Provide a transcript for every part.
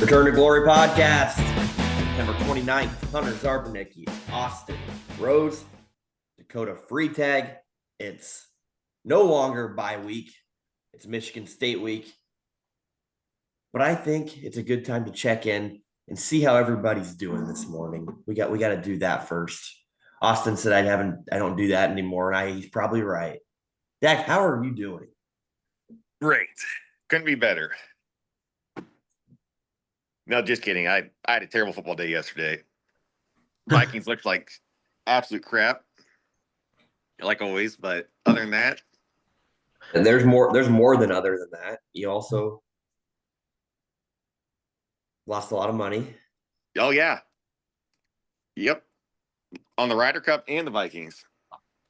Return to Glory podcast, September 29th. Hunter Zarbanicki, Austin Rose, Dakota Freetag. It's no longer bye week. It's Michigan State week. But I think it's a good time to check in and see how everybody's doing this morning. We got to do that first. Austin said I don't do that anymore, and he's probably right. Dak, how are you doing? Great. Couldn't be better. No, just kidding. I had a terrible football day yesterday. Vikings looked like absolute crap, like always. But other than that, And there's more than other than that. You also lost a lot of money. oh yeah, yep, on the Ryder Cup and the Vikings.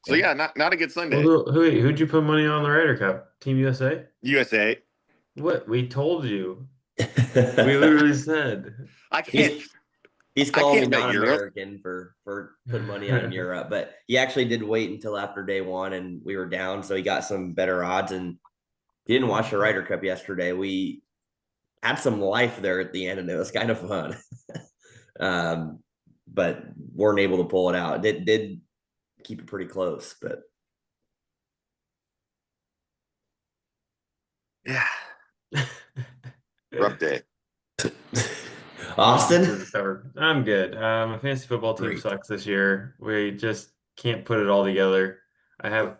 So yeah, not a good Sunday. Well, who'd you put money on the Ryder Cup? Team USA? USA. What? We told you. We literally said. I can't. He's calling me bet Europe. non-American for putting money on Europe, but he actually did wait until after day one, and we were down, so he got some better odds. And he didn't watch the Ryder Cup yesterday. We had some life there at the end, and it was kind of fun. But weren't able to pull it out. It did keep it pretty close, but Yeah. Rough day. Austin? I'm good. My fantasy football team sucks this year. We just can't put it all together. I have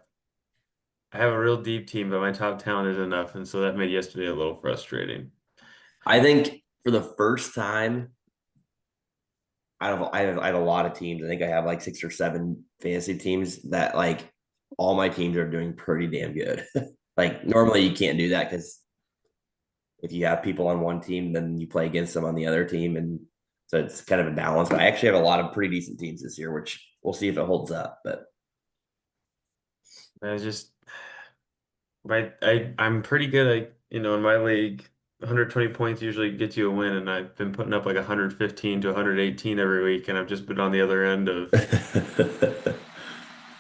a real deep team, but my top talent isn't enough, and so that made yesterday a little frustrating. I think for the first time, I have a lot of teams. I think I have like 6 or 7 fantasy teams that like all my teams are doing pretty damn good. Like normally you can't do that because if you have people on one team, then you play against them on the other team, and so it's kind of a balance. But I actually have a lot of pretty decent teams this year, which we'll see if it holds up. But I'm pretty good. In my league, 120 points usually gets you a win, and I've been putting up like 115 to 118 every week, and I've just been on the other end of.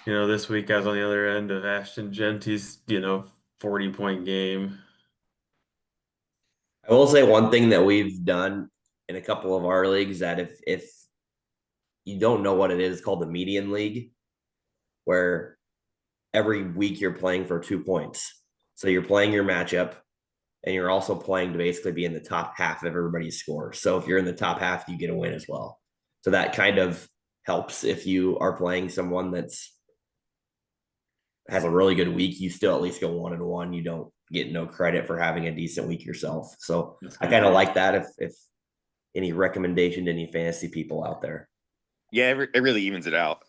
This week I was on the other end of Ashton Genty's 40-point game. I will say one thing that we've done in a couple of our leagues that if you don't know what it is, it's called the median league, where every week you're playing for 2 points. So you're playing your matchup, and you're also playing to basically be in the top half of everybody's score. So if you're in the top half, you get a win as well. So that kind of helps if you are playing someone has a really good week. You still at least go 1-1. You don't get no credit for having a decent week yourself. So I kind of like that. If any recommendation to any fantasy people out there. Yeah, it really evens it out.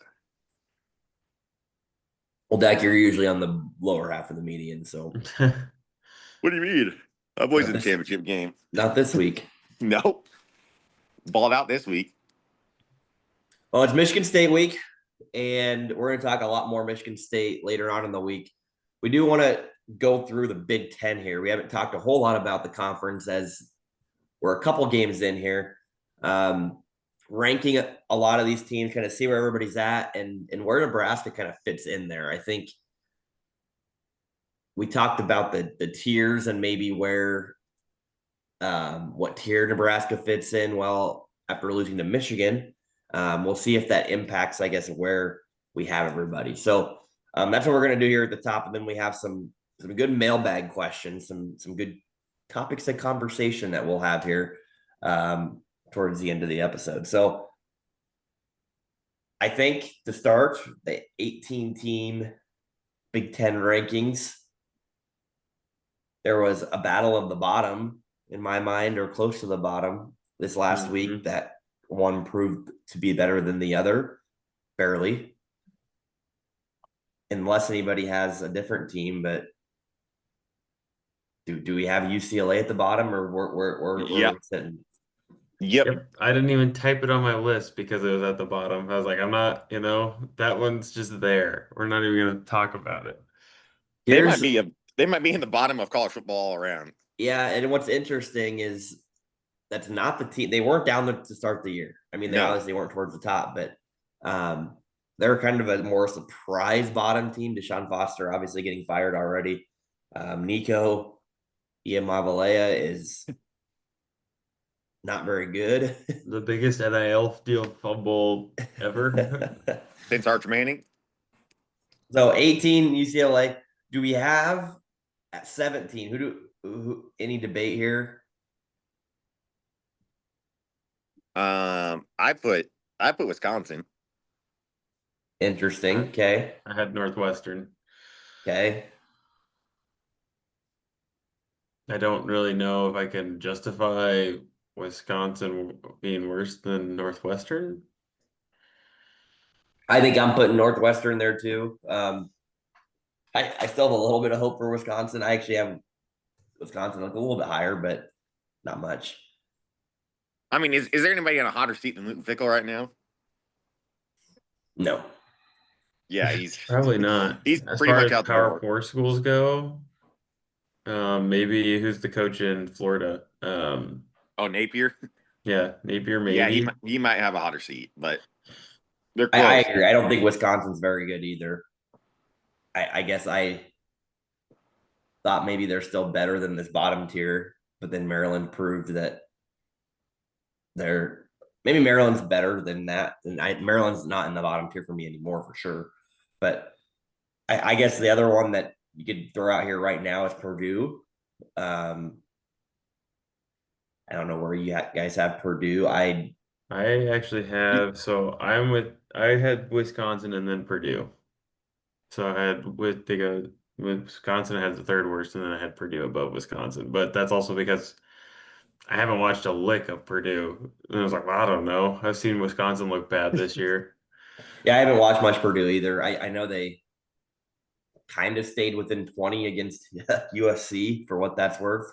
Well, Dak, you're usually on the lower half of the median. So what do you mean? I'm always in the championship game. Not this week. Nope. Balled out this week. Well, it's Michigan State week, and we're going to talk a lot more Michigan State later on in the week. We do want to go through the Big Ten here. We haven't talked a whole lot about the conference as we're a couple games in here. Ranking a lot of these teams, kind of see where everybody's at and where Nebraska kind of fits in there. I think we talked about the tiers and maybe where what tier Nebraska fits in. Well, after losing to Michigan, we'll see if that impacts, I guess, where we have everybody. So that's what we're going to do here at the top. And then we have some good mailbag questions, some good topics of conversation that we'll have here towards the end of the episode. So I think to start, the 18-team Big Ten rankings, there was a battle of the bottom in my mind, or close to the bottom this last week, that one proved to be better than the other, barely. Unless anybody has a different team, but do we have UCLA at the bottom, or we're sitting? Yep. I didn't even type it on my list because it was at the bottom. I was like, I'm not, that one's just there. We're not even going to talk about it. They might be in the bottom of college football all around. Yeah, and what's interesting is that's not the team. They weren't down there to start the year. I mean, they obviously weren't towards the top, but they're kind of a more surprise bottom team. Deshaun Foster obviously getting fired already. Nico Iamaleava is not very good. The biggest NIL deal fumble ever. Since Arch Manning. So 18 UCLA. Do we have at 17? Who any debate here? I put Wisconsin. Interesting. Okay. I had Northwestern. Okay. I don't really know if I can justify Wisconsin being worse than Northwestern. I think I'm putting Northwestern there too. I still have a little bit of hope for Wisconsin. I actually have Wisconsin like a little bit higher, but not much. I mean, is there anybody on a hotter seat than Luke Fickle right now? No. Yeah, he's Probably not. he's As pretty far much as out the Power door. Four schools go, maybe who's the coach in Florida? Oh, Napier. Yeah, Napier Yeah, maybe. he might have a hotter seat, but they're I close. agree. I don't think Wisconsin's very good either. I guess I thought maybe they're still better than this bottom tier, but then Maryland proved that they're maybe Maryland's better than that. And Maryland's not in the bottom tier for me anymore for sure. But I guess the other one that you could throw out here right now is Purdue. Um, I don't know where you guys have Purdue. I actually have, so I had Wisconsin and then Purdue. So I had with they go Wisconsin had the third worst, and then I had Purdue above Wisconsin. But that's also because I haven't watched a lick of Purdue. And I was like, well, I don't know. I've seen Wisconsin look bad this year. Yeah, I haven't watched much Purdue either. I know they kind of stayed within 20 against USC for what that's worth.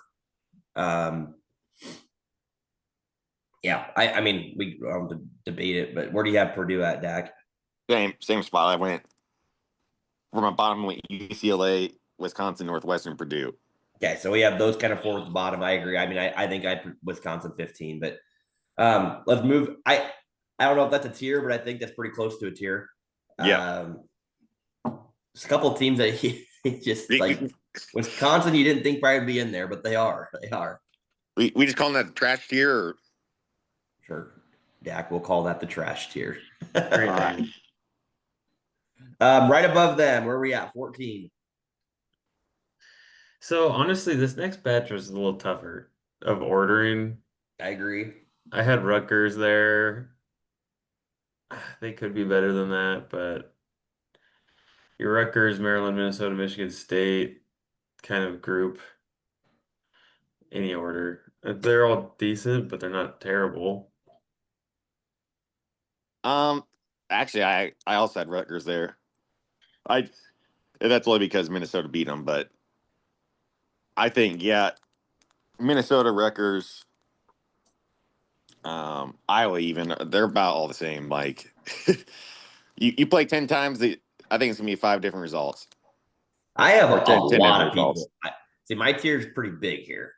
Um, yeah, I mean we don't debate it, but where do you have Purdue at, Dak? Same spot. I went for my bottom. Went UCLA, Wisconsin, Northwestern, Purdue. Okay, so we have those kind of four at the bottom. I agree. I mean, I think I put Wisconsin 15, but let's move. I don't know if that's a tier, but I think that's pretty close to a tier. Yeah, There's a couple of teams that just like Wisconsin, you didn't think probably would be in there, but they are. They are. we just calling that the trash tier. Or? Sure. Dak, we'll call that the trash tier. Great name. Right above them, where are we at? 14. So honestly, this next batch was a little tougher of ordering. I agree. I had Rutgers there. They could be better than that, but your Rutgers, Maryland, Minnesota, Michigan State kind of group, any order. They're all decent, but they're not terrible. Um, actually, I also had Rutgers there. I that's only because Minnesota beat them, but I think Minnesota, Rutgers, Iowa, even they're about all the same. Like you play 10 times, I think it's gonna be 5 different results. I have Or a 10 lot different of results. people. See, my tier is pretty big here.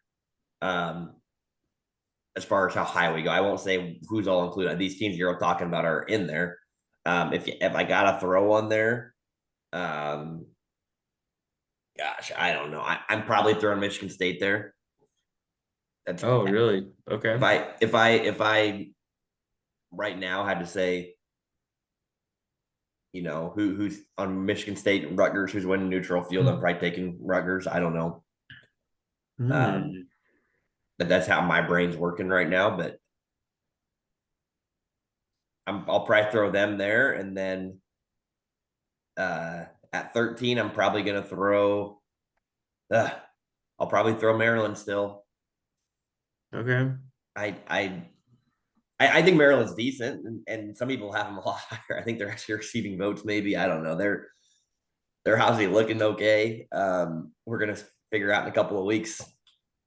As far as how high we go, I won't say who's all included. These teams you're talking about are in there. If I gotta throw one there, gosh, I don't know. I'm probably throwing Michigan State there. That's Oh, really? Okay. if I right now had to say, who's on Michigan State and Rutgers, who's winning neutral field, I'm probably taking Rutgers. I don't know. Hmm. But that's how my brain's working right now. But I'll probably throw them there, and then at 13, I'm probably gonna throw. I'll probably throw Maryland still. Okay. I I I think Maryland's decent, and some people have them a lot higher. I think they're actually receiving votes. Maybe I don't know. They're obviously looking okay. We're gonna figure out in a couple of weeks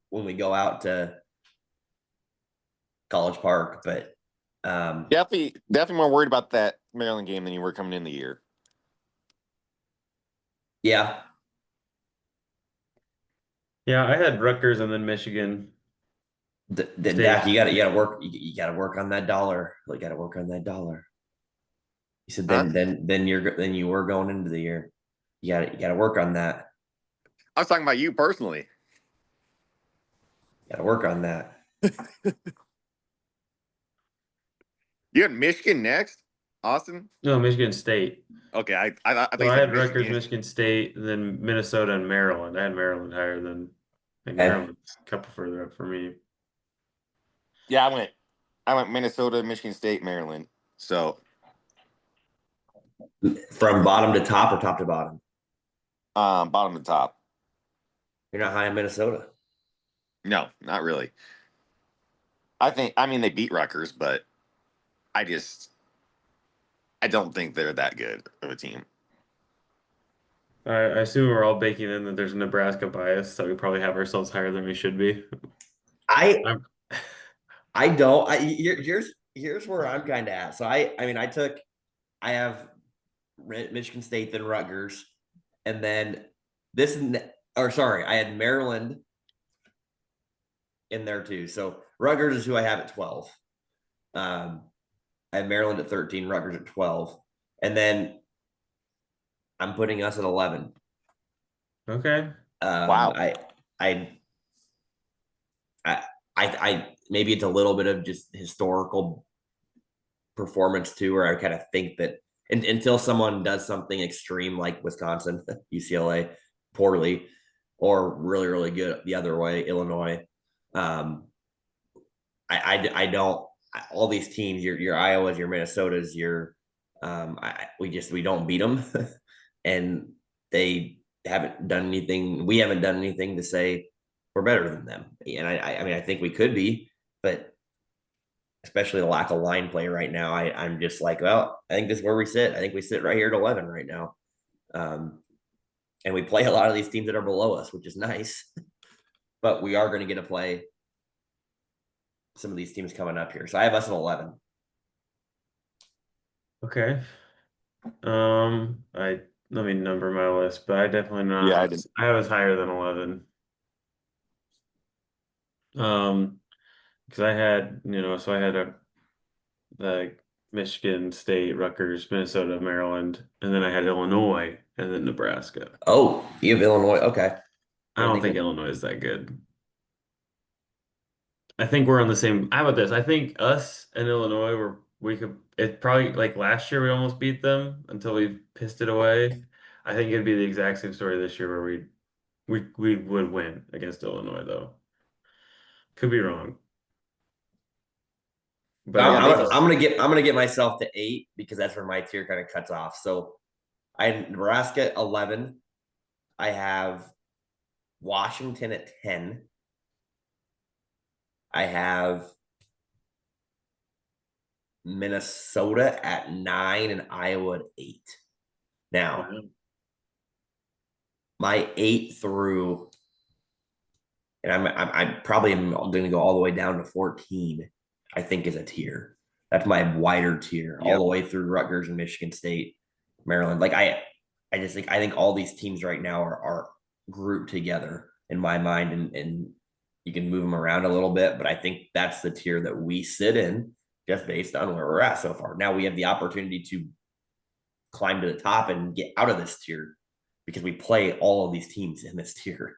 when we go out to College Park, but Definitely more worried about that Maryland game than you were coming in the year. yeah, Yeah, I had Rutgers and then Michigan then State. Dak, you gotta work on that dollar. You gotta work on that dollar. You said Huh? then you were going into the year. You gotta work on that. I was talking about you personally. You gotta work on that. You had Michigan next, Austin. No, Michigan State. Okay, I think So you I said had Rutgers, Michigan. Michigan State, and then Minnesota and Maryland. I had Maryland higher than. I think Okay. Maryland's a couple further up for me. Yeah, I went Minnesota, Michigan State, Maryland. So From bottom to top or top to bottom? bottom to top. You're not high in Minnesota. No, not really. I mean they beat Rutgers, but I don't think they're that good of a team. I assume we're all baking in that there's a Nebraska bias, so we probably have ourselves higher than we should be. I I'm, I don't. Here's where I'm kind of at. So I mean I have Michigan State then Rutgers, and then or sorry, I had Maryland in there too. So Rutgers is who I have at 12. I have Maryland at 13, Rutgers at 12, and then I'm putting us at 11. okay. Wow. I I I I maybe it's a little bit of just historical performance too, where I kind of think that until someone does something extreme like Wisconsin, UCLA, poorly, or really really good the other way, Illinois. Um, I don't. All these teams, your Iowas, your Minnesotas, we don't beat them, and they haven't done anything. We haven't done anything to say we're better than them. And I mean I think we could be, but especially the lack of line play right now, I'm just like, well, I think this is where we sit. I think we sit right here at 11 right now. And we play a lot of these teams that are below us, which is nice. But we are going to get to play some of these teams coming up here. So I have us at 11. Okay. I let me number my list, but I definitely Yeah, I not. did. I was higher than 11. Because I had, so I had like Michigan State, Rutgers, Minnesota, Maryland, and then I had Illinois and then Nebraska. Oh, you have Illinois. Okay. I don't think Illinois is that good. I think we're on the same. How about this? I think us and Illinois we could. It probably like last year we almost beat them until we pissed it away. I think it'd be the exact same story this year where we would win against Illinois though. Could be wrong, but I'm, Yeah, I they I'm, just I'm gonna get myself to 8 because that's where my tier kind of cuts off. So I had Nebraska at 11. I have Washington at 10. I have Minnesota at 9 and Iowa at 8. Now, wow. my 8 through, and I'm probably going to go all the way down to 14, I think is a tier. That's my wider tier, all Yep. the way through Rutgers and Michigan State, Maryland. Like I just think all these teams right now are grouped together in my mind, and you can move them around a little bit, but I think that's the tier that we sit in just based on where we're at so far. Now we have the opportunity to climb to the top and get out of this tier because we play all of these teams in this tier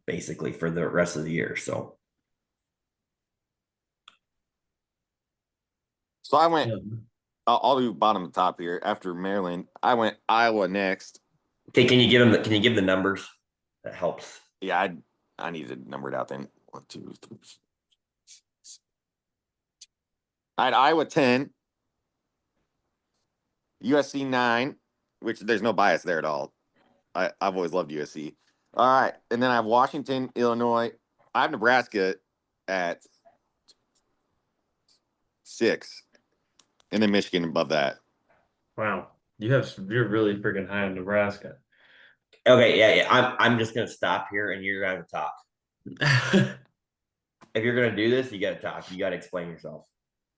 basically for the rest of the year. So So I went. Yeah. I'll do bottom to top here. After Maryland, I went Iowa next. okay, can you give the numbers? That helps. Yeah, I need to number it out then. 1, 2, 3. I had Iowa 10, USC 9, which there's no bias there at all. I've always loved USC. All right, and then I have Washington, Illinois. I have Nebraska at 6, and then Michigan above that. Wow. You're really freaking high on Nebraska. Okay, yeah. I'm just gonna stop here and you're gonna talk. If you're gonna do this, you gotta talk. You gotta explain yourself.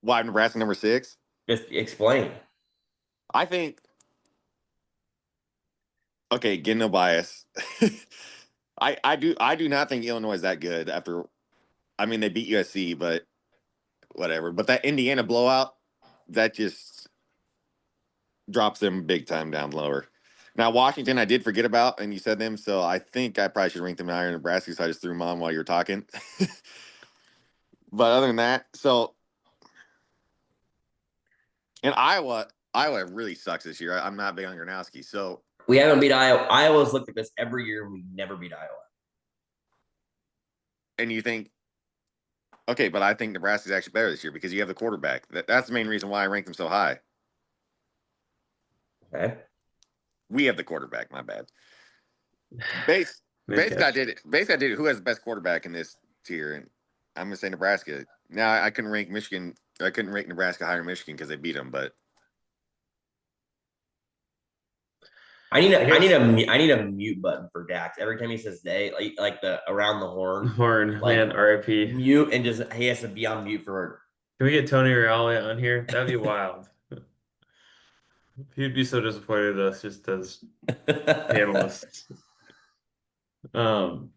Why Nebraska number 6? Just explain. I think. Okay, get no bias. I do not think Illinois is that good after. I mean, they beat USC, but whatever. But that Indiana blowout, that just drops them big time down lower. Now Washington, I did forget about, and you said them, so I think I probably should rank them higher than Nebraska. So I just threw them on while you were talking. But other than that, so And Iowa really sucks this year. I'm not big on Gronowski, so We haven't beat Iowa. Iowa's looked at this every year, and we never beat Iowa. and you think, okay, but I think Nebraska's actually better this year because you have the quarterback. That's the main reason why I rank them so high. Okay. We have the quarterback. My bad. Base Good I catch. did it. Basically, I did it. Who has the best quarterback in this tier? And I'm gonna say Nebraska. Now I couldn't rank Michigan. I couldn't rank Nebraska higher than Michigan because they beat them. But I need I a I need guess a I need a mute button for Dax. Every time he says they, like the around the horn, Horn, like man, RIP. mute, and just he has to be on mute for. Can we get Tony Reale on here? That'd be wild. He'd be so disappointed at us just as panelists. Um,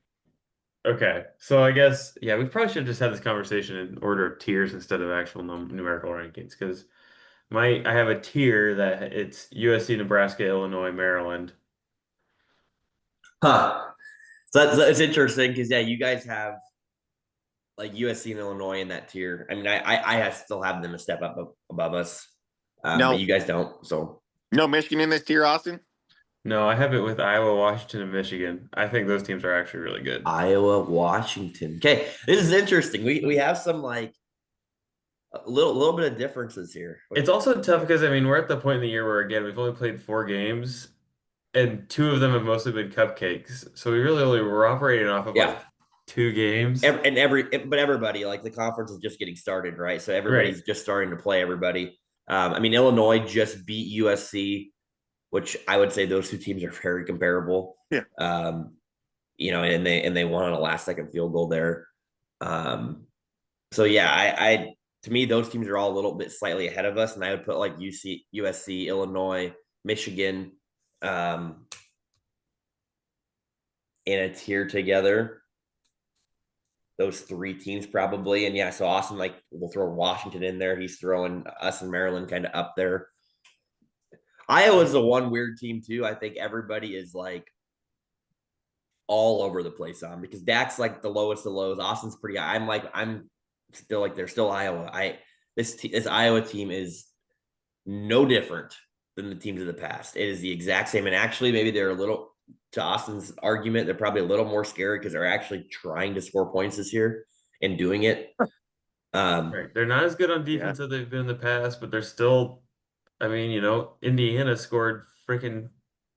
okay. So I guess, yeah, we probably should have just had this conversation in order of tiers instead of actual numerical rankings because I have a tier that it's USC, Nebraska, Illinois, Maryland. Huh. So that's interesting because yeah, you guys have like USC and Illinois in that tier. I mean, I still have them a step up above us, but no, you guys don't. So no Michigan in this tier, Austin. No, I have it with Iowa, Washington, and Michigan. I think those teams are actually really good. Iowa, Washington. Okay, this is interesting. We have some like a little bit of differences here. It's also tough because I mean we're at the point in the year where again we've only played 4 games and 2 of them have mostly been cupcakes. So we really only we're operating off of Yeah, like 2 games. but everybody like the conference is just getting started, right? So Right. everybody's just starting to play everybody. I mean, Illinois just beat USC, which I would say those two teams are very comparable. Yeah. And they won on a last second field goal there. So yeah, I to me those teams are all a little bit slightly ahead of us, and I would put like USC, Illinois, Michigan, um, in a tier together. Those 3 teams probably, and yeah, so Austin like we'll throw Washington in there. He's throwing us and Maryland kind of up there. Iowa's the one weird team too. I think everybody is like all over the place on because Dak's like the lowest of lows. Austin's pretty high. I'm still like they're still Iowa. This Iowa team is no different than the teams of the past. It is the exact same. And actually, maybe they're a little to Austin's argument, they're probably a little more scary because they're actually trying to score points this year and doing it. Right. They're not as good on defense as they've been in the past, but they're still I mean, Indiana scored freaking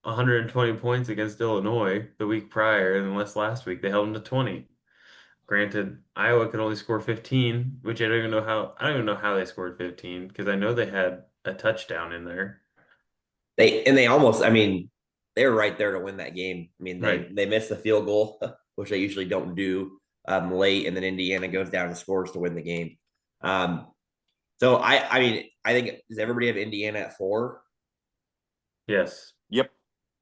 120 points against Illinois the week prior, and unless last week they held them to 20. Granted, Iowa could only score 15, which I don't even know how they scored 15 because I know they had a touchdown in there. They almost, I mean, they were right there to win that game. I mean, they Right. they missed the field goal, which they usually don't do late, and then Indiana goes down and scores to win the game. So I mean, I think does everybody have Indiana at 4? Yes. Yep.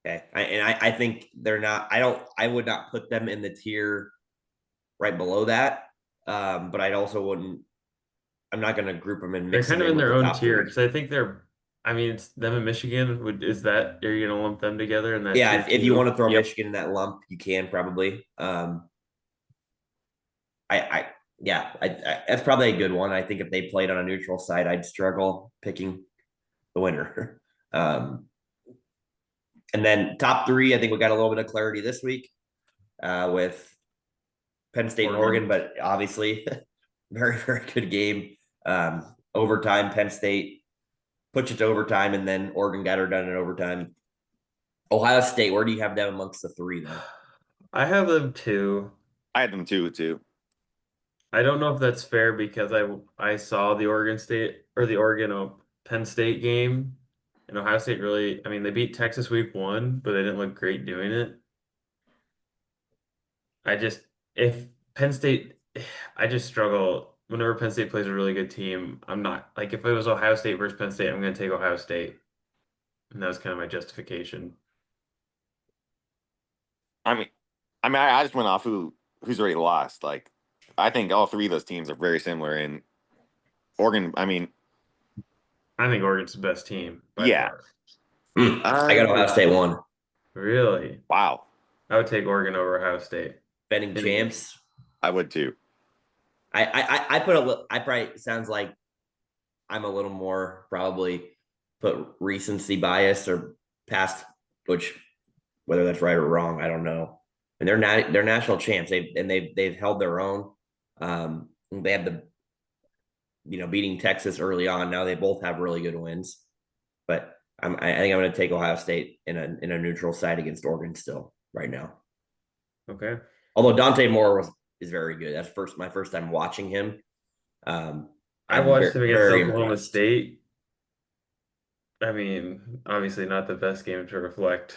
Okay, I think they're not. I would not put them in the tier right below that. But I'd also wouldn't. I'm not going to group them and They're mix kind them of in in with their the own top tier three. because I think I mean, it's them and Michigan. Is that, are you going to lump them together in that Yeah, tier if you want too? to throw Yep. Michigan in that lump, you can probably. I yeah, that's probably a good one. I think if they played on a neutral site, I'd struggle picking the winner. And then top 3, I think we got a little bit of clarity this week with Penn State and Oregon, but obviously very, very good game. Overtime, Penn State puts it to overtime, and then Oregon got her done in overtime. Ohio State, where do you have them amongst the 3 then? I have them too. I had them too. I don't know if that's fair because I saw the Oregon State or the Oregon Penn State game, and Ohio State really, I mean, they beat Texas week 1, but they didn't look great doing it. I just if Penn State, I just struggle whenever Penn State plays a really good team. I'm not like if it was Ohio State versus Penn State, I'm going to take Ohio State, and that was kind of my justification. I mean, I just went off who's already lost. Like, I think all 3 of those teams are very similar. And Oregon, I mean, I think Oregon's the best team by yeah. far. I got Ohio State 1. Really? Wow. I would take Oregon over Ohio State. Defending Any game. champs. I would too. I put I probably sounds like I'm a little more probably put recency bias or past, which whether that's right or wrong, I don't know. And they're national champs. They've held their own. They have the beating Texas early on. Now they both have really good wins, but I think I'm going to take Ohio State in a neutral side against Oregon still right now. Okay. Although Dante Moore is very good. That's my first time watching him. I I'm watched him against very Oklahoma impressed. State. I mean, obviously not the best game to reflect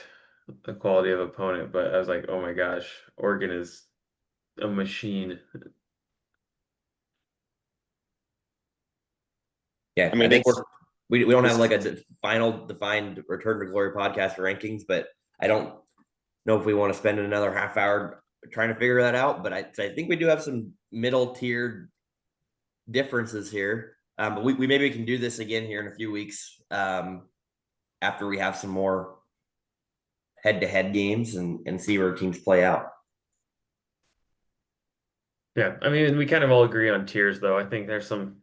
the quality of opponent, but I was like, oh my gosh, Oregon is a machine. Yeah, I I mean, think we don't have it's like a final defined return to glory podcast rankings, but I don't know if we want to spend another half hour trying to figure that out. But I think we do have some middle tier differences here. But we maybe can do this again here in a few weeks after we have some more head to head games and see where teams play out. Yeah, I mean, we kind of all agree on tiers, though. I think there's some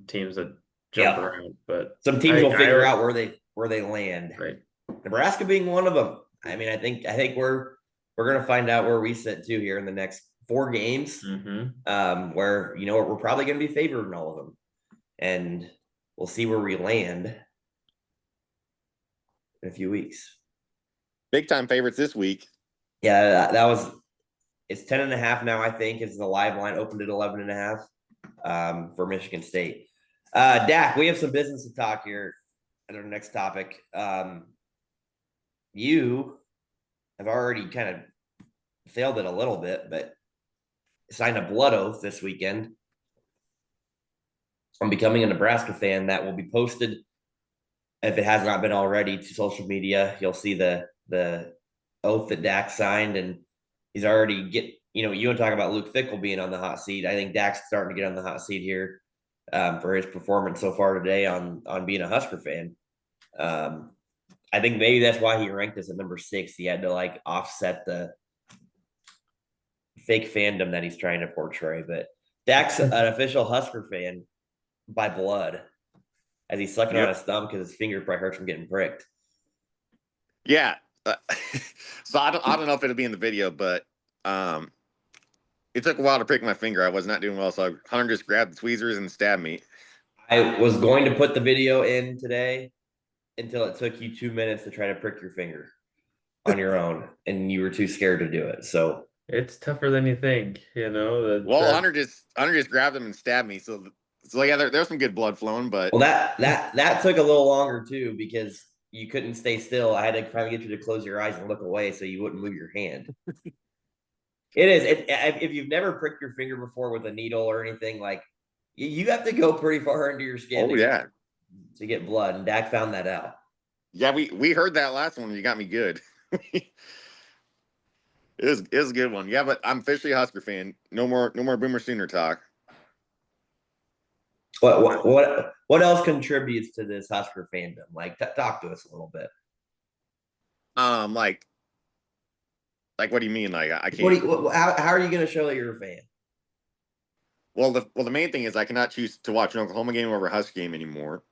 teams that jump Yeah, around, but some teams will figure out where they land. right. Nebraska being one of them. I mean, I think we're gonna find out where we sit too here in the next 4 games. Where we're probably gonna be favored in all of them, and we'll see where we land in a few weeks. big time favorites this week. Yeah, it's 10.5 now. I think is the live line opened at 11.5 for Michigan State. Dak, we have some business to talk here at our next topic. You have already kind of failed it a little bit, but signed a blood oath this weekend on becoming a Nebraska fan that will be posted, if it has not been already, to social media. You'll see the oath that Dak signed, and he's already you want to talk about Luke Fickell being on the hot seat. I think Dak's starting to get on the hot seat here for his performance so far today on being a Husker fan. I think maybe that's why he ranked us at number 6. He had to like offset the fake fandom that he's trying to portray. But Dak's an official Husker fan by blood, as he's sucking on his thumb because his finger probably hurts from getting pricked. Yeah. So I don't know if it'll be in the video, but it took a while to prick my finger. I was not doing well, so Hunter just grabbed the tweezers and stabbed me. I was going to put the video in today until it took you 2 minutes to try to prick your finger on your own, and you were too scared to do it. So It's tougher than you think, Well, Hunter just grabbed him and stabbed me. So yeah, there's some good blood flowing, but well, that took a little longer too because you couldn't stay still. I had to try to get you to close your eyes and look away so you wouldn't move your hand. It is. If you've never pricked your finger before with a needle or anything, like you have to go pretty far into your skin. To get blood, and Dak found that out. Yeah, we heard that last one. You got me good. It was a good one. Yeah, but I'm officially a Husker fan. No more Boomer Sooner talk. What else contributes to this Husker fandom? Like, talk to us a little bit. Like what do you mean? Like I can't. How are you going to show that you're a fan? Well, the main thing is I cannot choose to watch an Oklahoma game over a Husker game anymore.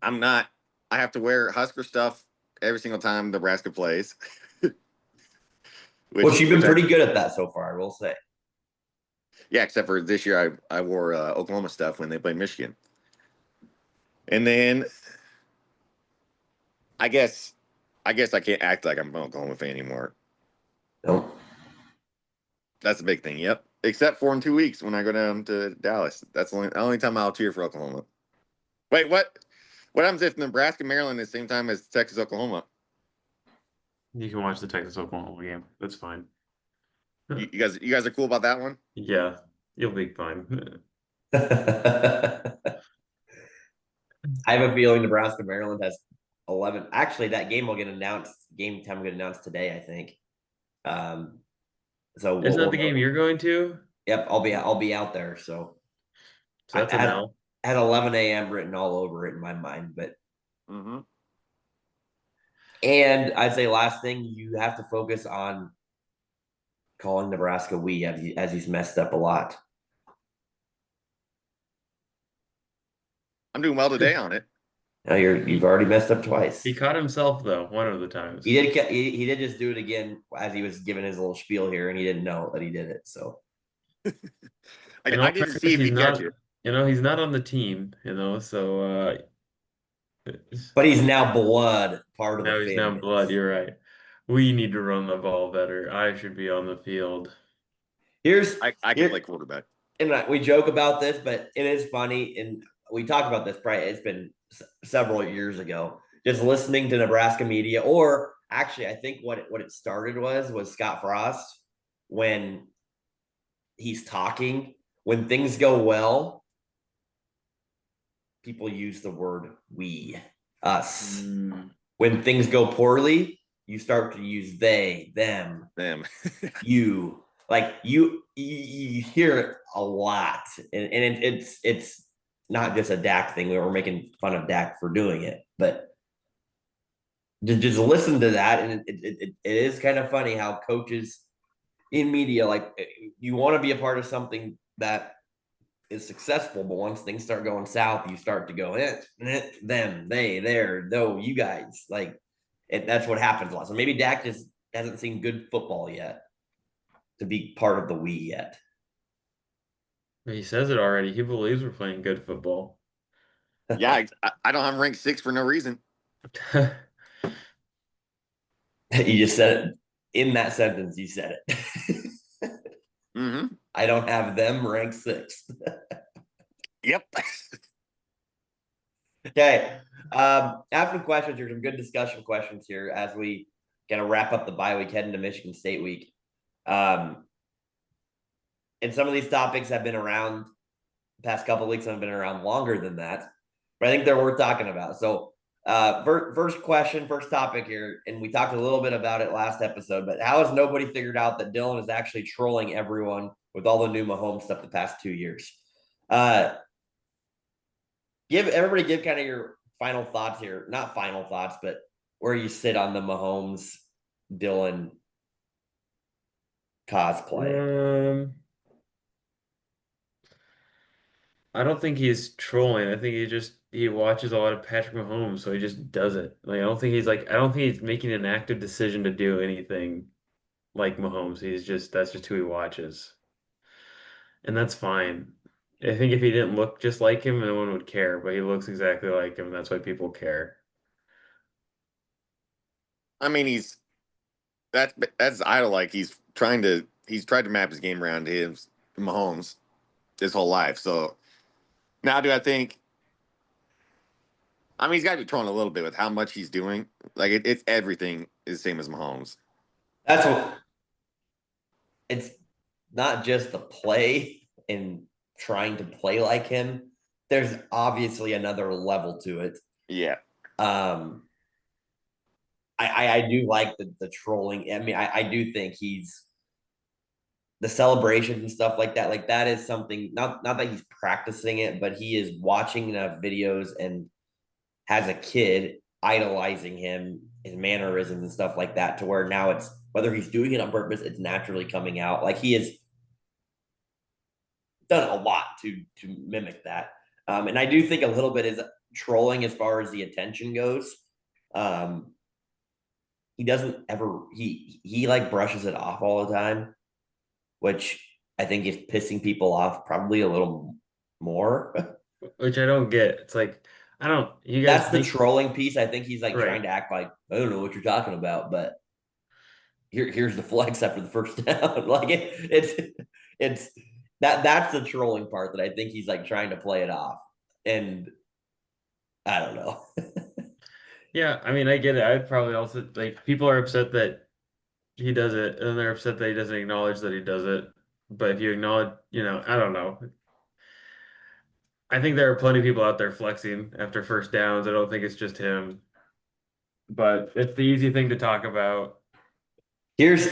I'm not. I have to wear Husker stuff every single time Nebraska plays. Which you've been pretty good at that so far, I will say. Yeah, except for this year, I wore Oklahoma stuff when they played Michigan. And then I guess I can't act like I'm an Oklahoma fan anymore. No. That's the big thing. Yep. Except for in 2 weeks when I go down to Dallas. That's the only time I'll cheer for Oklahoma. Wait, what? What happens if Nebraska, Maryland is the same time as Texas, Oklahoma? You can watch the Texas Oklahoma game. That's fine. You guys are cool about that one? Yeah, you'll be fine. I have a feeling Nebraska, Maryland has 11. Actually, that game will get announced. Game time will get announced today, I think. So Isn't that the game you're going to? Yep, I'll be out there. So that's an L. At 11 a.m. written all over it in my mind, but. And I'd say last thing, you have to focus on calling Nebraska we as he's messed up a lot. I'm doing well today on it. Now you've already messed up twice. He caught himself though, one of the times. He did just do it again as he was giving his little spiel here, and he didn't know that he did it. So In I all didn't fairness, see if he's he'd catch not, it. he's not on the team, so but he's now blood, part of the now he's now fan blood. base. You're right. We need to run the ball better. I should be on the field. Here's I can play here, quarterback. and we joke about this, but it is funny, and we talked about this. Probably it's been several years ago. Just listening to Nebraska media, or actually, I think what it started was Scott Frost when he's talking. When things go well, people use the word we, us. When things go poorly, you start to use they, them, Them. you. Like you hear it a lot, and it's not just a Dak thing. We're making fun of Dak for doing it, but just listen to that, and it is kind of funny how coaches in media, like, you want to be a part of something that is successful, but once things start going south, you start to go them, they, there, though, you guys, like, that's what happens a lot. So maybe Dak just hasn't seen good football yet to be part of the we yet. He says it already. He believes we're playing good football. Yeah, I don't have ranked 6 for no reason. You just said it in that sentence. You said it. Mm-hmm. I don't have them ranked 6th. Yep. Okay. After questions, there's some good discussion questions here as we kind of wrap up the bye week, heading to Michigan State week. And some of these topics have been around the past couple of weeks and have been around longer than that, but I think they're worth talking about. So, first question, first topic here, and we talked a little bit about it last episode, but how has nobody figured out that Dylan is actually trolling everyone with all the new Mahomes stuff the past 2 years? Give kind of your final thoughts here. Not final thoughts, but where you sit on the Mahomes Dylan cosplay. I don't think he's trolling. I think he watches a lot of Patrick Mahomes, so he just does it. Like I don't think he's making an active decision to do anything like Mahomes. That's just who he watches. And that's fine. I think if he didn't look just like him, no one would care, but he looks exactly like him, and that's why people care. I mean, that's idol. Like he's tried to map his game around him, Mahomes, his whole life. So now, do I think? I mean, he's got to be trolling a little bit with how much he's doing. Like it's everything is the same as Mahomes. That's what it's not just the play and trying to play like him. There's obviously another level to it. Yeah. I do like the trolling. I mean, I do think he's the celebrations and stuff like that. Like, that is something, not that he's practicing it, but he is watching enough videos and has a kid idolizing him, his mannerisms and stuff like that, to where now it's, whether he's doing it on purpose, it's naturally coming out. Like, he has done a lot to mimic that. And I do think a little bit is trolling as far as the attention goes. He doesn't ever he like brushes it off all the time, which I think is pissing people off probably a little more. Which I don't get. It's like, I don't, you guys That's the think, trolling piece. I think he's like trying right. to act like, I don't know what you're talking about, but here's the flex after the first down. Like, it's that's the trolling part that I think he's like trying to play it off. And I don't know. Yeah, I mean, I get it. I'd probably also, like, people are upset that he does it, and they're upset that he doesn't acknowledge that he does it. But if you acknowledge, I don't know. I think there are plenty of people out there flexing after first downs. I don't think it's just him, but it's the easy thing to talk about. Here's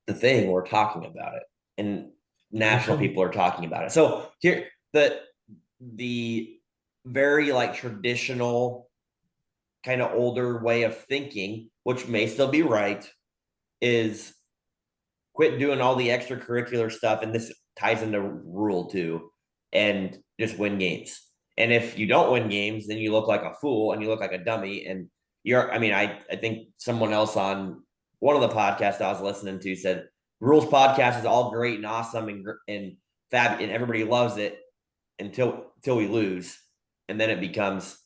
the thing, we're talking about it, and national people are talking about it. So here, the very like traditional kind of older way of thinking, which may still be right, is quit doing all the extracurricular stuff, and this ties into rule too, and just win games. And if you don't win games, then you look like a fool and you look like a dummy. And I think someone else on one of the podcasts I was listening to said Rules podcast is all great and awesome and fab and everybody loves it until we lose. And then it becomes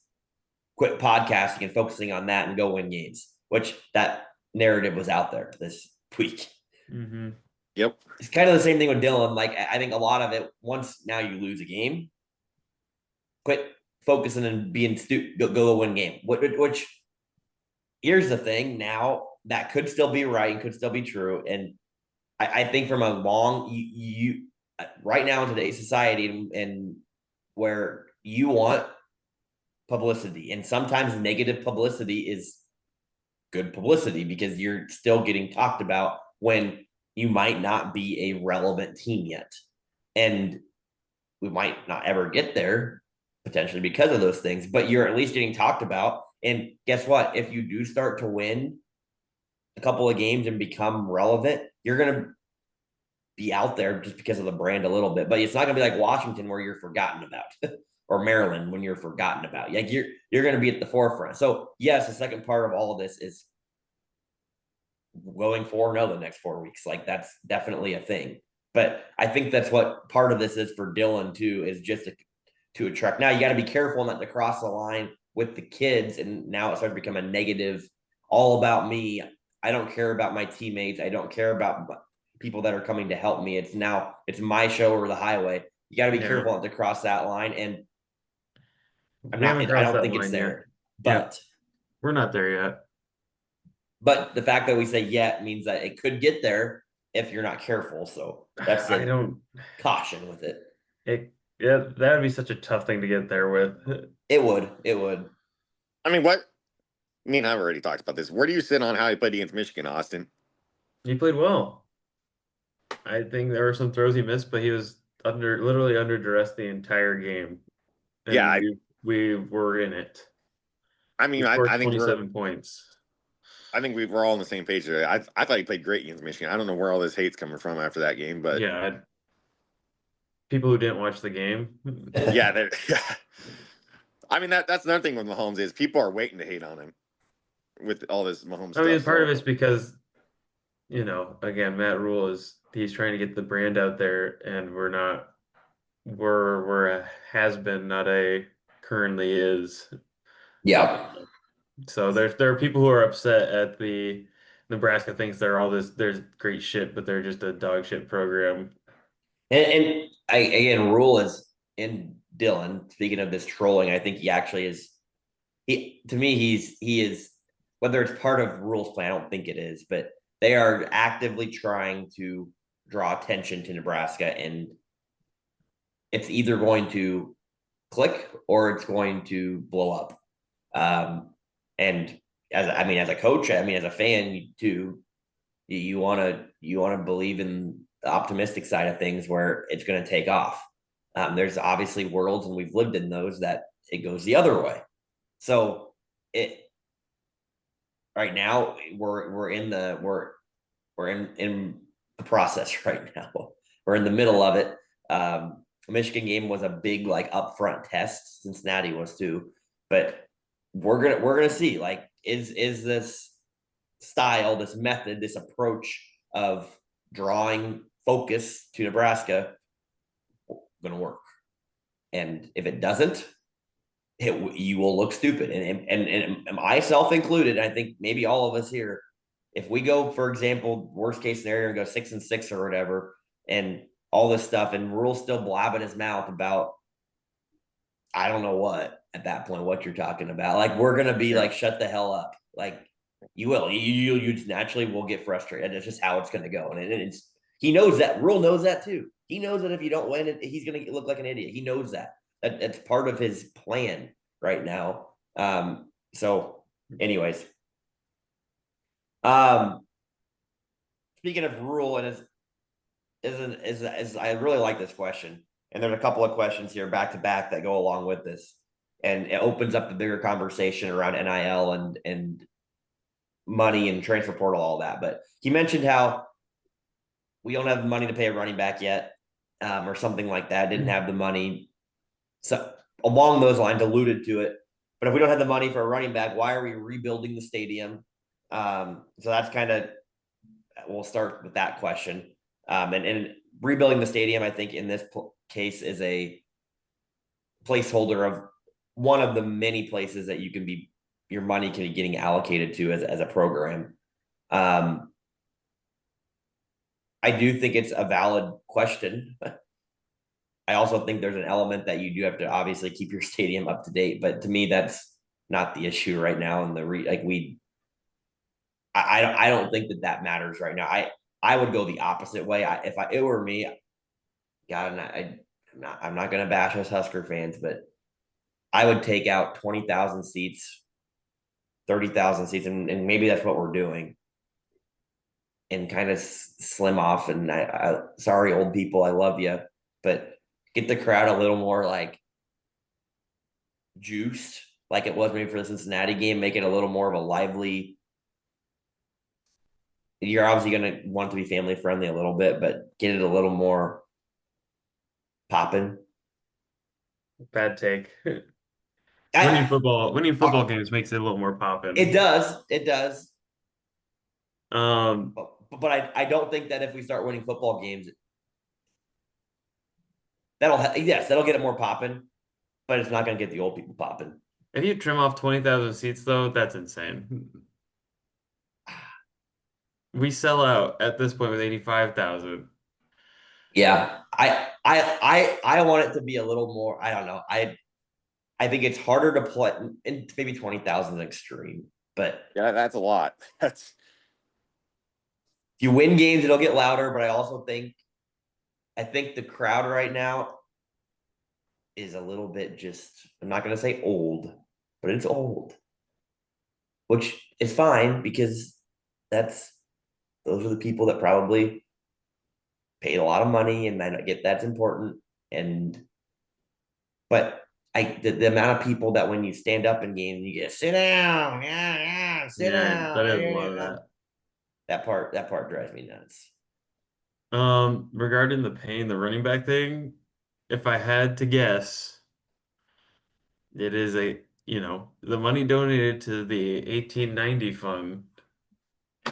quit podcasting and focusing on that and go win games, which that narrative was out there this week. Mm-hmm. Yep. It's kind of the same thing with Dylan. Like, I think a lot of it, once now you lose a game, quit focusing and being stupid, go win game. Which here's the thing now that could still be right and could still be true. And I think from a long, you right now in today's society and where you want publicity, and sometimes negative publicity is good publicity because you're still getting talked about when you might not be a relevant team yet. And we might not ever get there potentially because of those things, but you're at least getting talked about. And guess what? If you do start to win a couple of games and become relevant, you're going to be out there just because of the brand a little bit. But it's not going to be like Washington where you're forgotten about or Maryland when you're forgotten about. Like you're going to be at the forefront. So yes, the second part of all of this is going 4-0 the next 4 weeks. Like that's definitely a thing. But I think that's what part of this is for Dylan too, is just to attract. Now you got to be careful not to cross the line with the kids, and now it starts to become a negative, all about me. I don't care about my teammates. I don't care about people that are coming to help me. It's my show or the highway. You got to be careful not to cross that line. And I don't think it's there, but we're not there yet. But the fact that we say yet means that it could get there if you're not careful. So that's caution with it. That'd be such a tough thing to get there with. It would. I mean, me and I've already talked about this. Where do you sit on how he played against Michigan, Austin? He played well. I think there were some throws he missed, but he was literally under duress the entire game. And yeah, we were in it. I mean, I think 27 points. I think we're all on the same page today. I thought he played great against Michigan. I don't know where all this hate's coming from after that game, but yeah, people who didn't watch the game. yeah, I mean that's another thing with Mahomes is people are waiting to hate on him with all this Mahomes stuff. I mean, part of it's because, again, Matt Rule he's trying to get the brand out there, and we're a has been, not a currently is. Yeah. So there are people who are upset at the Nebraska thinks there's great shit, but they're just a dog shit program. And again, Rule is in Dylan. Speaking of this trolling, I think he actually is. He is whether it's part of Rule's plan. I don't think it is, but they are actively trying to draw attention to Nebraska, and it's either going to click or it's going to blow up. And as a coach, as a fan too, you want to believe in the optimistic side of things where it's going to take off. There's obviously worlds, and we've lived in those, that it goes the other way. So right now we're in the process right now. We're in the middle of it. The Michigan game was a big upfront test. Cincinnati was too, but we're gonna see is this style, this method, this approach of drawing focus to Nebraska going to work. And if it doesn't, you will look stupid. And myself included, I think maybe all of us here, if we go, for example, worst case scenario, and go 6-6 or whatever, and all this stuff, and Rule's still blabbing his mouth about, I don't know what, at that point, what you're talking about. We're going to be shut the hell up. You will. You just naturally will get frustrated. It's just how it's going to go. And he knows that. Rule knows that too. He knows that if you don't win it, he's going to look like an idiot. He knows that. That's part of his plan right now. So, anyways. Speaking of Rule, and I really like this question. And there's a couple of questions here back to back that go along with this. And it opens up the bigger conversation around NIL and money and transfer portal, all that. But he mentioned how we don't have the money to pay a running back yet, or something like that. Didn't have the money. So along those lines alluded to it. But if we don't have the money for a running back, why are we rebuilding the stadium? So that's kind of, we'll start with that question. And rebuilding the stadium, I think in this case is a placeholder of one of the many places that you can be, your money can be getting allocated to as a program. I do think it's a valid question. I also think there's an element that you do have to obviously keep your stadium up to date, but to me, that's not the issue right now. And I don't think that matters right now. I would go the opposite way. If it were me, God, I'm not going to bash us Husker fans, but I would take out 20,000 seats, 30,000 seats, and maybe that's what we're doing, and kind of slim off. And sorry, old people, I love you, but get the crowd a little more like juiced, like it was maybe for the Cincinnati game. Make it a little more of a lively. You're obviously going to want to be family friendly a little bit, but get it a little more popping. Bad take. Winning football games makes it a little more poppin'. It does. It does. Um, but I don't think that if we start winning football games, that'll get it more popping, but it's not going to get the old people popping. If you trim off 20,000 seats, though, that's insane. We sell out at this point with 85,000. Yeah, I want it to be a little more. I don't know. I think it's harder to play, and maybe 20,000 is extreme, but Yeah, that's a lot. That's if you win games, it'll get louder. But I think the crowd right now is a little bit just. I'm not going to say old, but it's old, which is fine because those are the people that probably paid a lot of money, and I get that's important. But the amount of people that when you stand up in games, you get sit down, sit Yeah, down. that is a lot of Yeah. that. That part drives me nuts. Regarding the paying the running back thing, if I had to guess, it is the money donated to the 1890 fund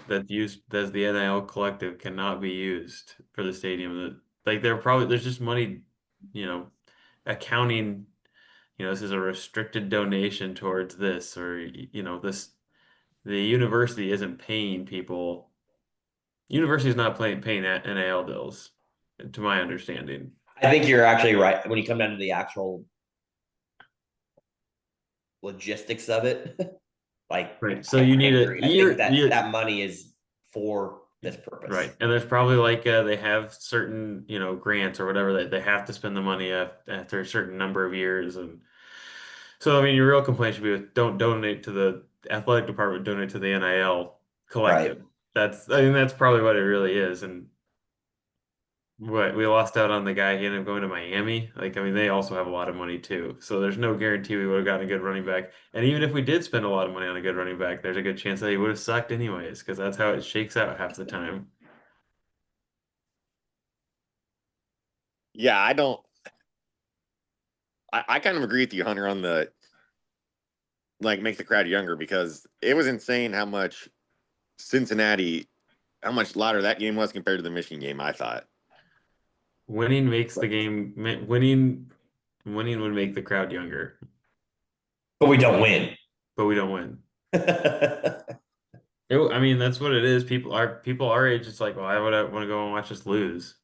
that's used as the NIL collective cannot be used for the stadium. Like there's just money, you know, accounting, this is a restricted donation towards this, or the university isn't paying people. University is not paying NIL bills, to my understanding. I think you're actually right when you come down to the actual logistics of it. Like, Right. So I you need a agree. I think year, that money is for this purpose. right. And there's probably like they have certain, grants or whatever that they have to spend the money after a certain number of years. And so, I mean, your real complaint should be don't donate to the athletic department, donate to the NIL Right. collective. I mean, that's probably what it really is. And what we lost out on the guy, he ended up going to Miami. Like, I mean, they also have a lot of money too. So there's no guarantee we would have gotten a good running back. And even if we did spend a lot of money on a good running back, there's a good chance that he would have sucked anyways, because that's how it shakes out half the time. yeah. I kind of agree with you, Hunter, on the like make the crowd younger because it was insane how much Cincinnati, how much louder that game was compared to the Michigan game. I thought. Winning makes the game winning would make the crowd younger, But we don't win. but we don't win. Right. I mean, that's what it is. People our age. It's like, well, I would want to go and watch us lose.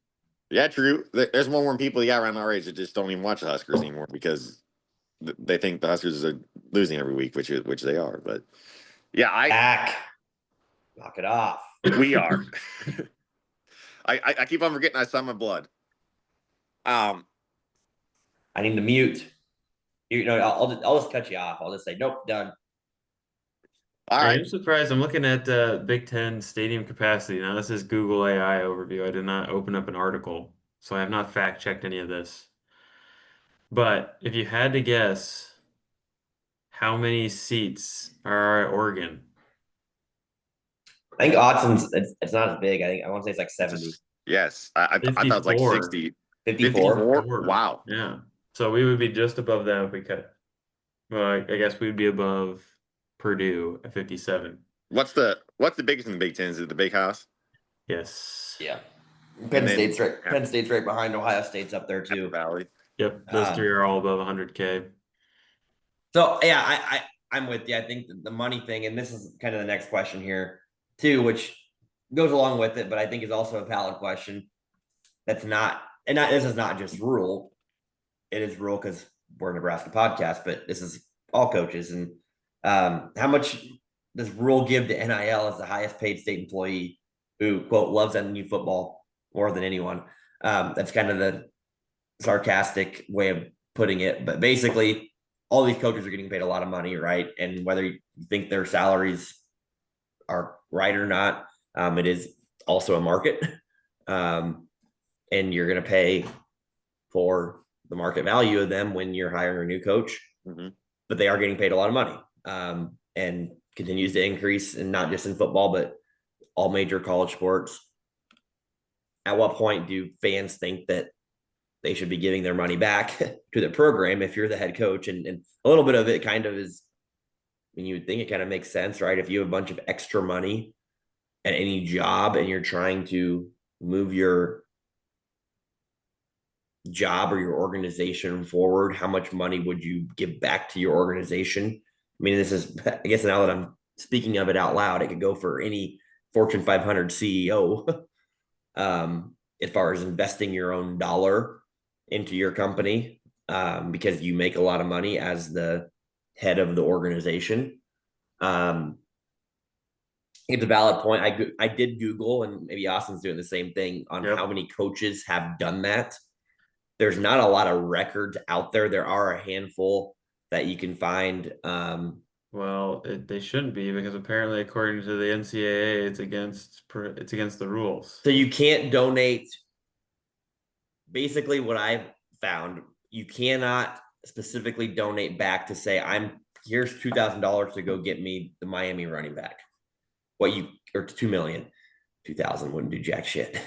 Yeah, true. There's more people, yeah, around our age that just don't even watch the Huskers anymore because they think the Huskers are losing every week, which they are. But yeah, Back. Knock it off. we are. I keep on forgetting I saw my blood. I need to mute. I'll just cut you off. I'll just say nope, done. All I right. am surprised. I'm looking at Big Ten stadium capacity. Now, this is Google AI overview. I did not open up an article, so I have not fact checked any of this. But if you had to guess how many seats are at Oregon? I think Autzon's it's not as big. I want to say it's like 70. Yes, I thought it was like 54. 60. 54. 54? Wow. Yeah. So we would be just above them if we cut it. Well, I guess we'd be above Purdue at 57. What's the biggest in the Big Ten? Is it the Big House? Yes. Yeah. And Penn then State's right. Penn State's right behind Ohio State's up there Apple too. Valley. Yep. Those three Um, are all above 100K. so yeah, I'm with you. I think the money thing, and this is kind of the next question here too, which goes along with it, but I think is also a valid question. That's not, and not, this is not just rural. It is rural because we're a Nebraska podcast, but this is all coaches. And how much does rural give to NIL as the highest paid state employee who, quote, loves NU football more than anyone? That's kind of the sarcastic way of putting it. But basically, all these coaches are getting paid a lot of money, right? And whether you think their salaries are right or not, it is also a market. Um, and you're going to pay for the market value of them when you're hiring a new coach, but they are getting paid a lot of money, and continues to increase, and not just in football, but all major college sports. At what point do fans think that they should be giving their money back to the program if you're the head coach? And a little bit of it kind of is, I mean, you would think it kind of makes sense, right? If you have a bunch of extra money at any job and you're trying to move your job or your organization forward, how much money would you give back to your organization? I mean, this is, I guess now that I'm speaking of it out loud, it could go for any Fortune 500 CEO, as far as investing your own dollar into your company, because you make a lot of money as the head of the organization. It's a valid point. I did Google, and maybe Austin's doing the same thing, on how Yep. many coaches have done that. There's not a lot of records out there. There are a handful that you can find. Well, they shouldn't be because apparently, according to the NCAA, it's against the rules. So you can't donate. Basically, what I've found, you cannot specifically donate back to say, I'm here's $2,000 to go get me the Miami running back. What you, or 2 million, 2,000 wouldn't do jack shit.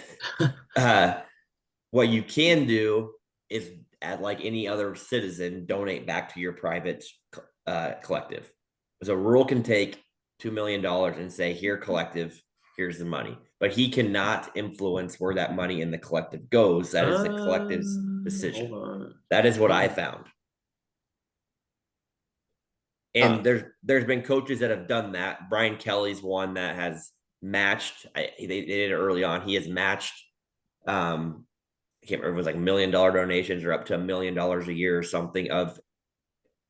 uh, what you can do is, at like any other citizen, donate back to your private collective. So rural can take $2 million and say, here, collective, here's the money. But he cannot influence where that money in the collective goes. That is the collective's Hold decision. on. That is what I found. And there's been coaches that have done that. Brian Kelly's one that has matched. They did it early on. He has matched. I can't remember if it was like $1 million donations or up to $1 million a year or something of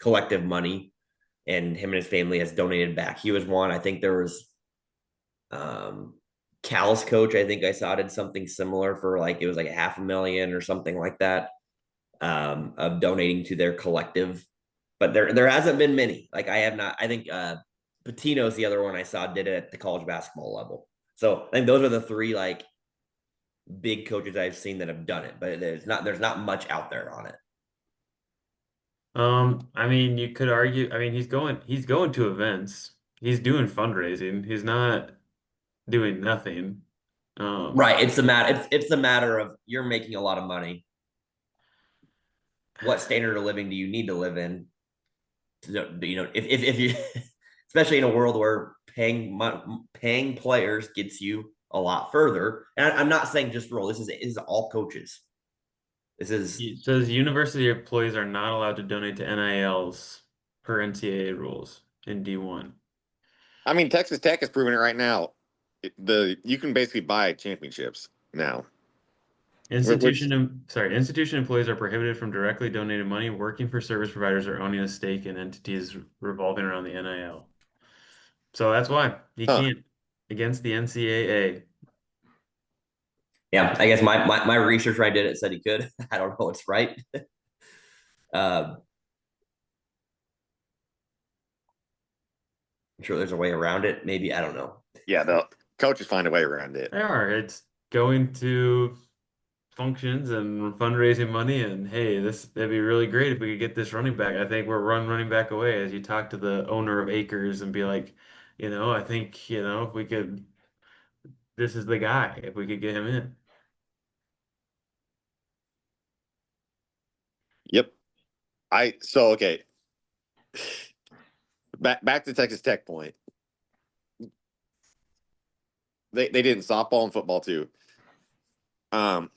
collective money, and him and his family has donated back. He was one. I think there was Cal's coach, I think I saw, did something similar for like, it was like $500,000 or something like that, of donating to their collective. But there hasn't been many. Like, I have not. I think Patino's the other one I saw did it at the college basketball level. So I think those are the three like big coaches I've seen that have done it, but there's not much out there on it. I mean, you could argue, I mean, he's going to events. He's doing fundraising. He's not doing nothing. Right. It's a matter of, you're making a lot of money. What standard of living do you need to live in? If you, especially in a world where paying players gets you a lot further. And I'm not saying just role. This is all coaches. This is It says university employees are not allowed to donate to NILs per NCAA rules in D1. I mean, Texas Tech is proving it right now. You can basically buy championships now. Which Institution employees are prohibited from directly donating money, working for service providers, or owning a stake in entities revolving around the NIL. So that's why he huh? can't against the NCAA. yeah. I guess my research where I did it said he could. I don't know what's right. I'm sure there's a way around it. Maybe, I don't know. Yeah, the coaches find a way around it. They are. It's going to functions and fundraising money. And hey, that'd be really great if we could get this running back. I think we're running back away as you talk to the owner of Acres and be like, I think, if we could, this is the guy, if we could get him in. Yep. Okay. Back to Texas Tech point. They did in softball and football too. Um,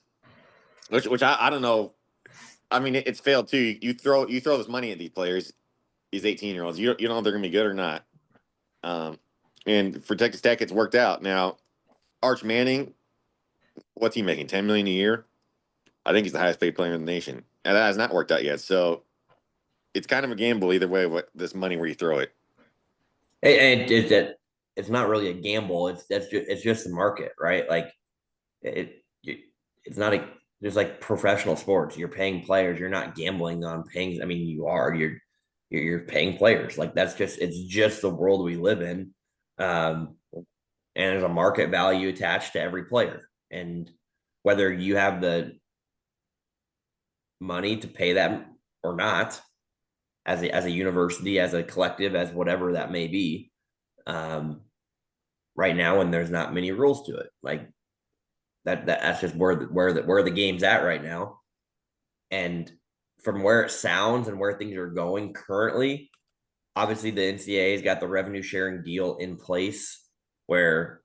which I don't know. I mean, it's failed too. You throw this money at these players, these 18-year-olds. You don't know if they're gonna be good or not. Um, and for Texas Tech, it's worked out. Now, Arch Manning, what's he making? 10 million a year. I think he's the highest paid player in the nation, and that has not worked out yet. So it's kind of a gamble either way. What this money where you throw it. It's not really a gamble. It's just the market, right? Like it's not just like professional sports. You're paying players. You're not gambling on paying. I mean, you are. You're paying players. Like it's just the world we live in. And there's a market value attached to every player. And whether you have the money to pay that or not, as a university, as a collective, as whatever that may be, right now, and there's not many rules to it. Like that's just where the game's at right now. And from where it sounds and where things are going currently, obviously the NCAA's got the revenue sharing deal in place where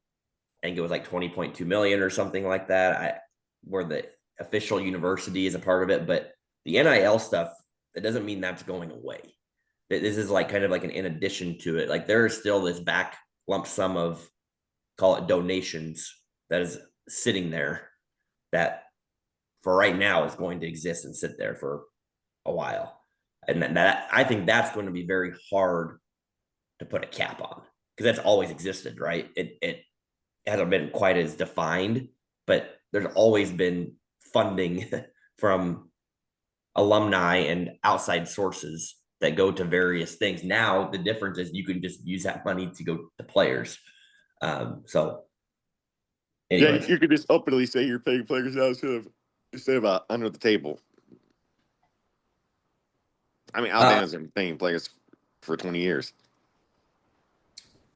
I think it was like 20.2 million or something like that. Where the official university is a part of it, but the NIL stuff, it doesn't mean that's going away. This is like kind of like an in addition to it. Like there is still this back lump sum of, call it donations, that is sitting there that for right now is going to exist and sit there for a while. And that I think that's going to be very hard to put a cap on because that's always existed, right? It hasn't been quite as defined, but there's always been funding from alumni and outside sources that go to various things. Now the difference is you can just use that money to go to players. So anyways. Yeah, you could just openly say you're paying players now instead of under the table. I mean, Alabama's been paying players for 20 years.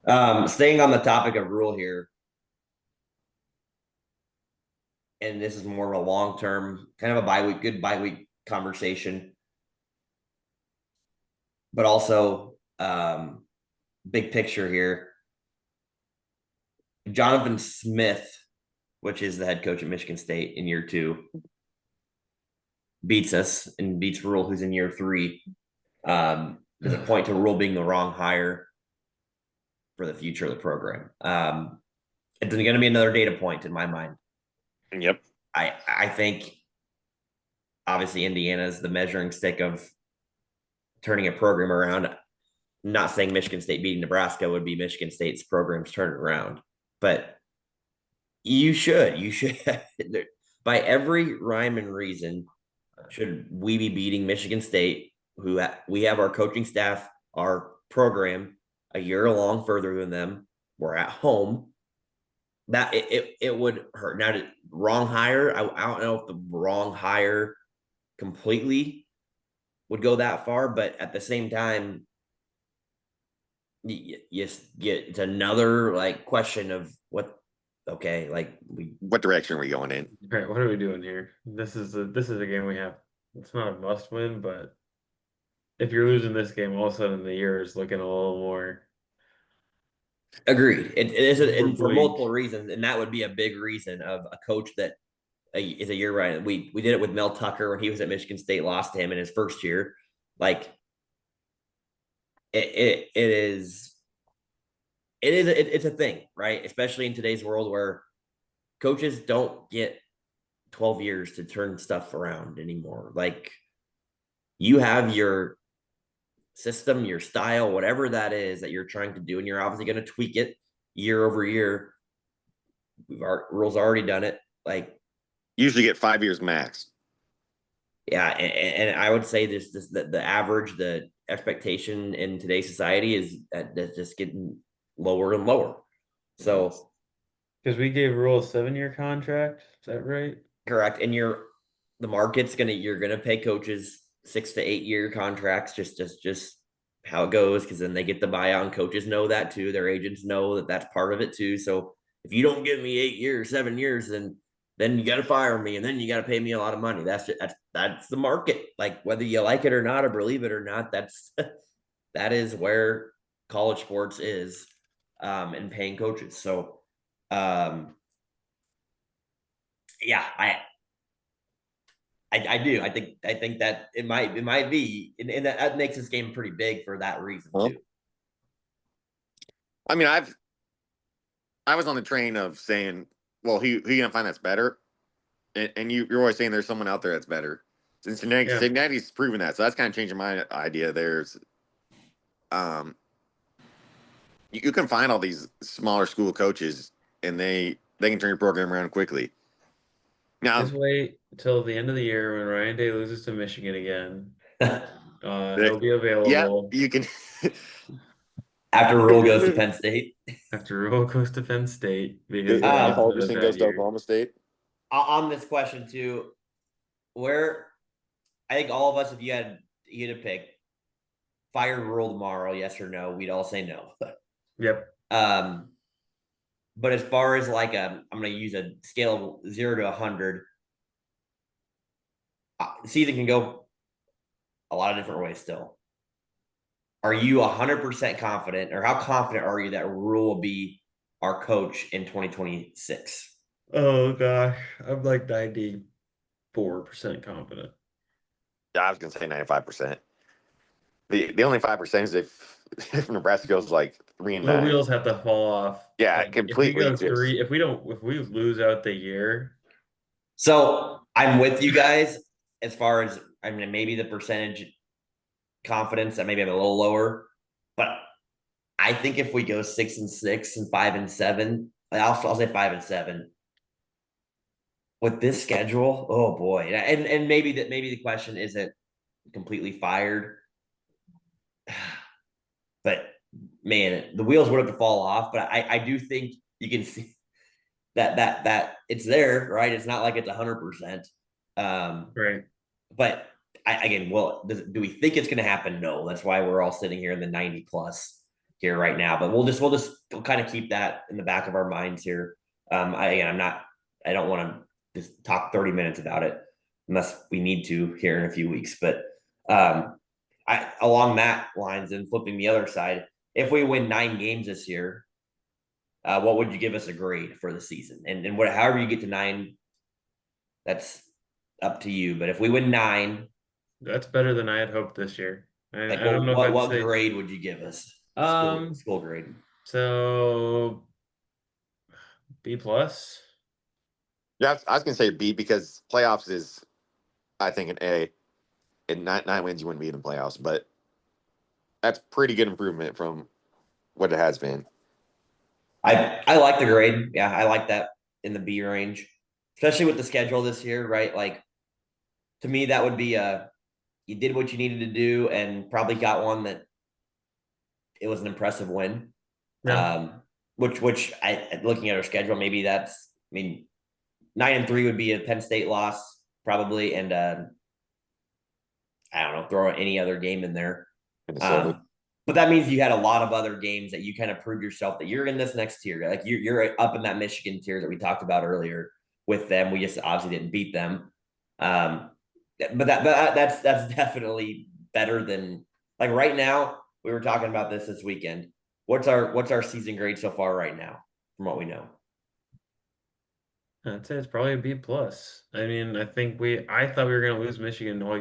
Staying on the topic of rule here, and this is more of a long-term, kind of a good bye-week conversation, but also big picture here. Jonathan Smith, which is the head coach at Michigan State in year 2, beats us and beats Rule, who's in year 3. Does it point to Rule being the wrong hire for the future of the program? It's going to be another data point in my mind. Yep. I think obviously Indiana is the measuring stick of turning a program around. I'm not saying Michigan State beating Nebraska would be Michigan State's program's turn around, but you should by every rhyme and reason, should we be beating Michigan State, who we have our coaching staff, our program a year long further than them. We're at home. That it would hurt. Now, wrong hire. I don't know if the wrong hire completely would go that far, but at the same time, yes, it's another like question of what. Okay, like what direction are we going in? All right, what are we doing here? This is a game we have. It's not a must win, but if you're losing this game, all of a sudden the year is looking a little more. Agreed. It is, and for multiple reasons, and that would be a big reason of a coach that is a year right. We did it with Mel Tucker when he was at Michigan State, lost to him in his first year. Like it's a thing, right? Especially in today's world where coaches don't get 12 years to turn stuff around anymore. Like you have your system, your style, whatever that is that you're trying to do, and you're obviously going to tweak it year over year. Rules already done it. Like usually get 5 years max. Yeah, and I would say this the average, the expectation in today's society is that's just getting lower and lower. So because we gave Rule a 7-year contract, is that right? Correct, and the market's you're gonna pay coaches 6 to 8 year contracts, just how it goes, because then they get the buyout, and coaches know that too. Their agents know that that's part of it too. So if you don't give me 8 years, 7 years, then then you got to fire me, and then you got to pay me a lot of money. That's the market. Like whether you like it or not, or believe it or not, that is where college sports is, and paying coaches. So, yeah, I do. I think that it might be, and that makes this game pretty big for that reason Huh? too. I mean, I was on the train of saying, well, who you gonna find that's better? And you're always saying there's someone out there that's better. Yeah. Cincinnati's proven that, so that's kind of changing my idea. Um, you can find all these smaller school coaches, and they can turn your program around quickly. Just Now, wait until the end of the year when Ryan Day loses to Michigan again. He'll be yeah, available you can. After Rule goes to Penn State, after Rule goes to Penn State because they And both had a Halverson bad goes to year. Oklahoma State. on this question too, where I think all of us, if you had to pick, fire Rule tomorrow, yes or no, we'd all say no. Yep. But as far as like I'm going to use a scale of 0 to 100. The season can go a lot of different ways still. Are you 100% confident, or how confident are you that Rule will be our coach in 2026? Oh gosh, I'm like 94% confident. Yeah, I was gonna say 95%. The only 5% is if Nebraska goes like 3-9. The wheels have to fall off. Yeah, Like if we completely go just. if we lose out the year, So I'm with you guys as far as, I mean, maybe the percentage confidence that maybe I'm a little lower, but I think if we go 6-6 and 5-7, I'll say 5-7 with this schedule. Oh boy, and maybe the question isn't completely fired, but man, the wheels would have to fall off. But I do think you can see that it's there, right? It's not like it's 100%. right? But again, well, do we think it's going to happen? No, that's why we're all sitting here in the 90 plus here right now. But we'll kind of keep that in the back of our minds here. I don't want to just talk 30 minutes about it unless we need to here in a few weeks. But along that lines and flipping the other side, if we win 9 games this year, what would you give us a grade for the season? And however you get to 9, that's up to you. But if we win 9, That's better than I had hoped this year. like I don't know if I'd what say grade would you give us? um School grade. so B plus. Yeah, I was gonna say B because playoffs is, I think, an A. And nine wins, you wouldn't be in the playoffs, but that's pretty good improvement from what it has been. I like the grade. Yeah, I like that in the B range, especially with the schedule this year, right? Like to me, that would be you did what you needed to do and probably got one that it was an impressive win. Yeah. Which I looking at our schedule, maybe that's, I mean, 9-3 would be a Penn State loss probably, and I don't know, throw any other game in there. Minnesota. But that means you had a lot of other games that you kind of proved yourself that you're in this next tier. Like you're up in that Michigan tier that we talked about earlier with them. We just obviously didn't beat them. But that's definitely better than, like right now. We were talking about this weekend. What's our season grade so far right now from what we know? I'd say it's probably a B plus. I mean, I thought we were gonna lose Michigan all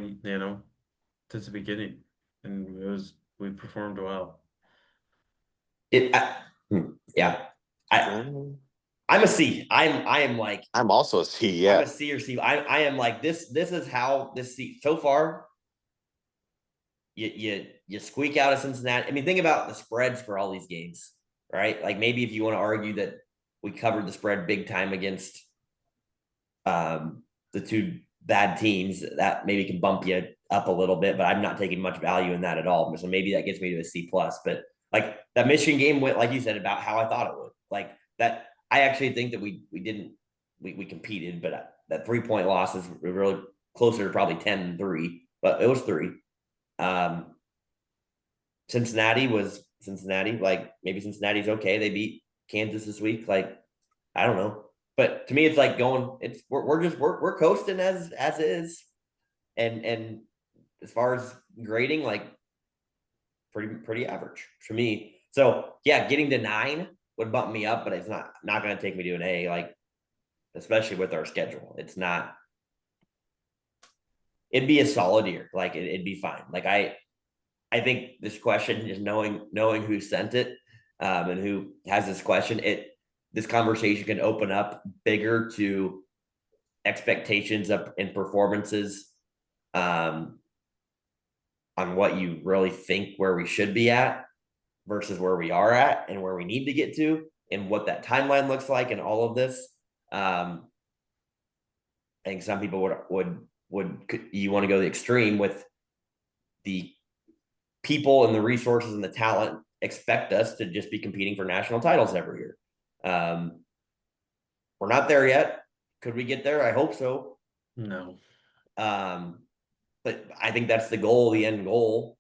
since the beginning, and we performed well. It yeah. I I'm a C. I am like I'm also a C. I'm Yeah, a C or C. I am like this is how this C so far. You squeak out of Cincinnati. I mean, think about the spreads for all these games, right? Like maybe if you want to argue that we covered the spread big time against the two bad teams, that maybe can bump you up a little bit, but I'm not taking much value in that at all. So maybe that gets me to a C plus. But like that Michigan game went, like you said, about how I thought it would. Like that, I actually think that we competed, but that 3-point loss is really closer to probably 10-3, but it was 3. Um, Cincinnati was Cincinnati. Like maybe Cincinnati's okay. They beat Kansas this week. Like I don't know. But to me, it's like we're coasting as is, and as far as grading, like pretty average for me. So yeah, getting to 9 would bump me up, but it's not going to take me to an A. Like especially with our schedule, it's not. It'd be a solid year. Like it'd be fine. Like I think this question is knowing who sent it, and who has this question. This conversation can open up bigger to expectations of and performances, on what you really think where we should be at versus where we are at and where we need to get to and what that timeline looks like and all of this. I think some people would you want to go the extreme with the people and the resources and the talent expect us to just be competing for national titles every year. We're not there yet. Could we get there? I hope so. No. But I think that's the goal, the end goal.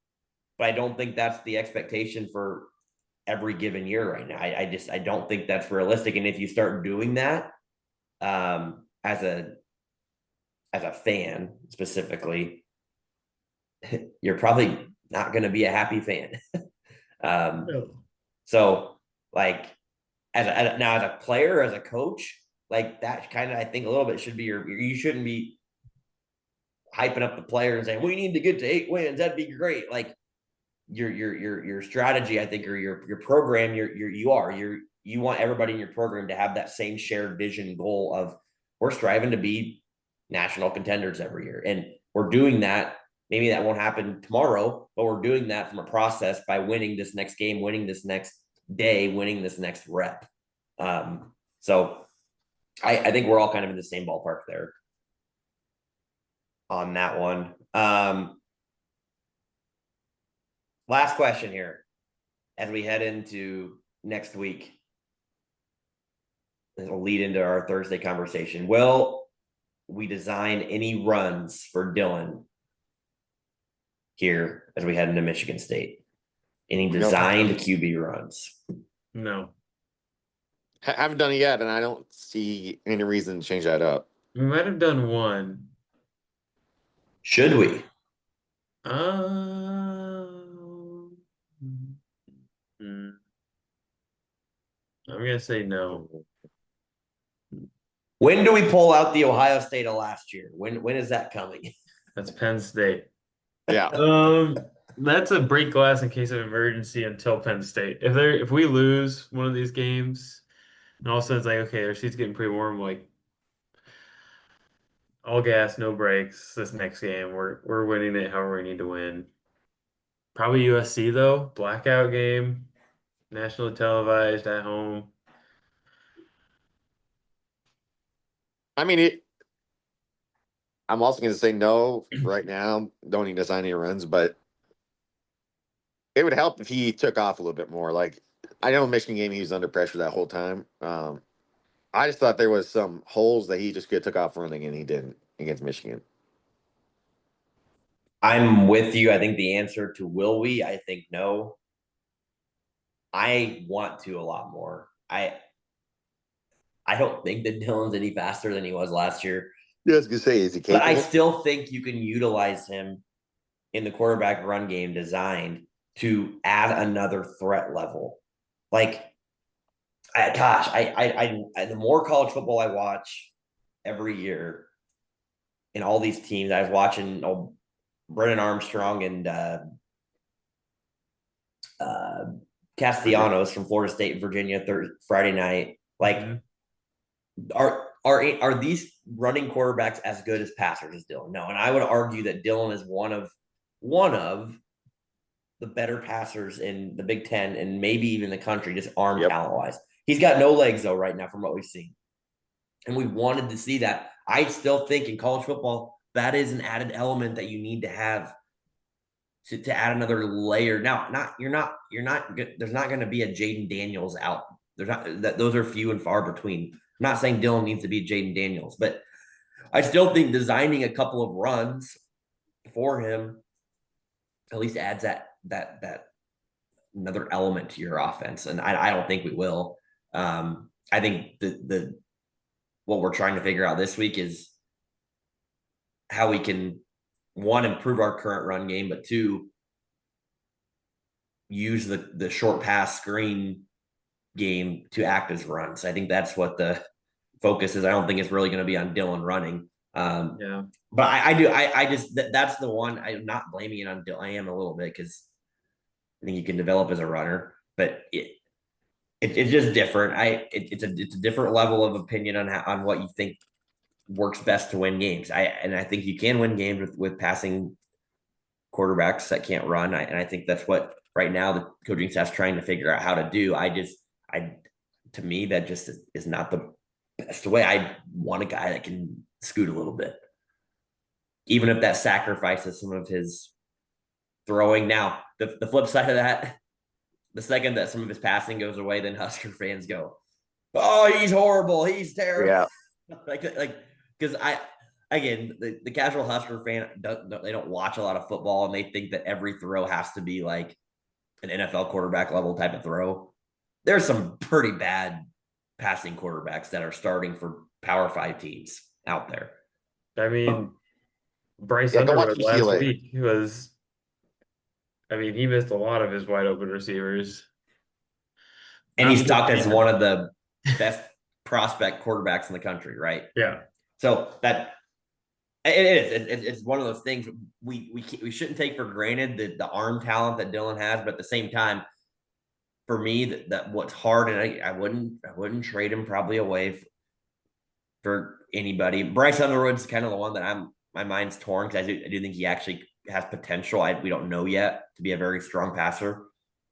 But I don't think that's the expectation for every given year right now. I don't think that's realistic. And if you start doing that, as a fan specifically, you're probably not going to be a happy fan. No. So like now as a player, as a coach, like that kind of I think a little bit should be you shouldn't be hyping up the players and saying we need to get to 8 wins. That'd be great. Like your strategy, I think, or your program, you want everybody in your program to have that same shared vision goal of we're striving to be national contenders every year. And we're doing that. Maybe that won't happen tomorrow, but we're doing that from a process by winning this next game, winning this next day, winning this next rep. So I think we're all kind of in the same ballpark there on that one. Last question here as we head into next week. It'll lead into our Thursday conversation. Will we design any runs for Dylan here as we head into Michigan State? Any designed QB runs? No. Haven't done it yet, and I don't see any reason to change that up. We might have done one. Should we? I'm gonna say no. When do we pull out the Ohio State of last year? When is that coming? That's Penn State. Yeah. That's a break glass in case of emergency until Penn State. If we lose one of these games, and all of a sudden it's like, okay, their seat's getting pretty warm, like all gas, no brakes. This next game, we're winning it however we need to win. Probably USC though, blackout game, nationally televised at home. I mean, I'm also going to say no right now. Don't need to sign any runs, but it would help if he took off a little bit more. Like, I know Michigan game, he was under pressure that whole time. I just thought there was some holes that he just could have took off running, and he didn't against Michigan. I'm with you. I think the answer to will we? I think no. I want to a lot more. I don't think that Dylan's any faster than he was last year. Yeah, I was gonna say, is he capable? But I still think you can utilize him in the quarterback run game designed to add another threat level. Like, the more college football I watch every year in all these teams, I was watching Brennan Armstrong and Castellanos from Florida State and Virginia Friday night. Like, are these running quarterbacks as good as passers as Dylan? No, and I would argue that Dylan is one of the better passers in the Big Ten and maybe even the country, just arm talent wise. He's got no legs though right now from what we've seen, and we wanted to see that. I still think in college football that is an added element that you need to have to add another layer. Now, you're not there's not going to be a Jaden Daniels out. There's not that those are few and far between. I'm not saying Dylan needs to be Jaden Daniels, but I still think designing a couple of runs for him at least adds that another element to your offense. And I don't think we will. I think the what we're trying to figure out this week is how we can, one, improve our current run game, but two, use the short pass screen game to act as runs. I think that's what the focus is. I don't think it's really going to be on Dylan running. Yeah. But I just that's the one. I'm not blaming it on Dylan. I am a little bit because I think you can develop as a runner, but it's just different. It's a different level of opinion on what you think works best to win games. I think you can win games with passing quarterbacks that can't run. And I think that's what right now the coaching staff's trying to figure out how to do. To me, that just is not the best way. I want a guy that can scoot a little bit, even if that sacrifices some of his throwing. Now, the flip side of that, the second that some of his passing goes away, then Husker fans go, "Oh, he's horrible. He's terrible." Yeah. like, because again, the casual Husker fan, they don't watch a lot of football, and they think that every throw has to be like an NFL quarterback level type of throw. There's some pretty bad passing quarterbacks that are starting for Power 5 teams out there. I mean, Bryce Yeah, go watch Underwood last UCLA. week was. I mean, he missed a lot of his wide open receivers. And Not he's to be talked as famous. one of the best prospect quarterbacks in the country, right? Yeah. So that it is. It's one of those things we shouldn't take for granted the arm talent that Dylan has, but at the same time, for me, that what's hard, and I wouldn't trade him probably away for anybody. Bryce Underwood's kind of the one that my mind's torn because I do think he actually has potential. We don't know yet to be a very strong passer.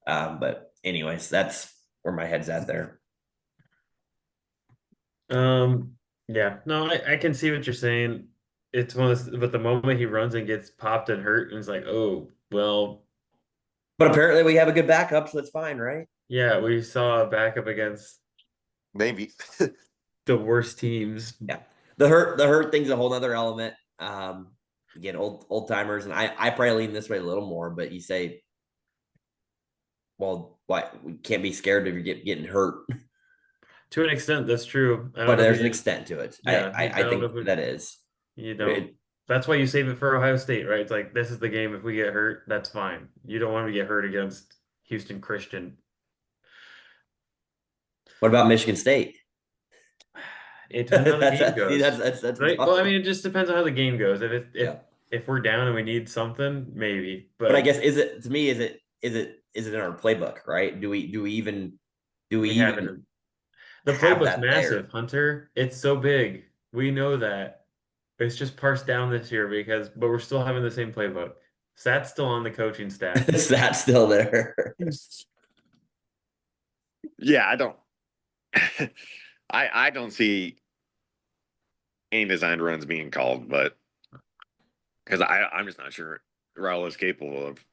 But anyways, that's where my head's at there. Yeah. No, I can see what you're saying. It's one of those, but the moment he runs and gets popped and hurt, and it's like, oh, well, But apparently we have a good backup, so it's fine, right? yeah, we saw a backup against Maybe. the worst teams. Yeah. The hurt thing's a whole other element. Again, old timers, and I probably lean this way a little more, but you say, well, why we can't be scared of you getting hurt. To an extent, that's true. I But don't know there's if an you, extent to it. yeah, I think that is. you don't. It, That's why you save it for Ohio State, right? It's like this is the game. If we get hurt, that's fine. You don't want to get hurt against Houston Christian. what about Michigan State? It depends how the game See, goes, that's right? Well, I mean, it just depends on how the game goes. yeah. If we're down and we need something, maybe. But I But guess is it to me? Is it in our playbook? Right? Do we even we haven't. The have playbook's that there? massive, Hunter. It's so big. We know that. It's just parsed down this year but we're still having the same playbook. Sat's still on the coaching staff. Is that still there? Yeah, I don't. I don't see any designed runs being called, but because I'm just not sure Raul is capable of.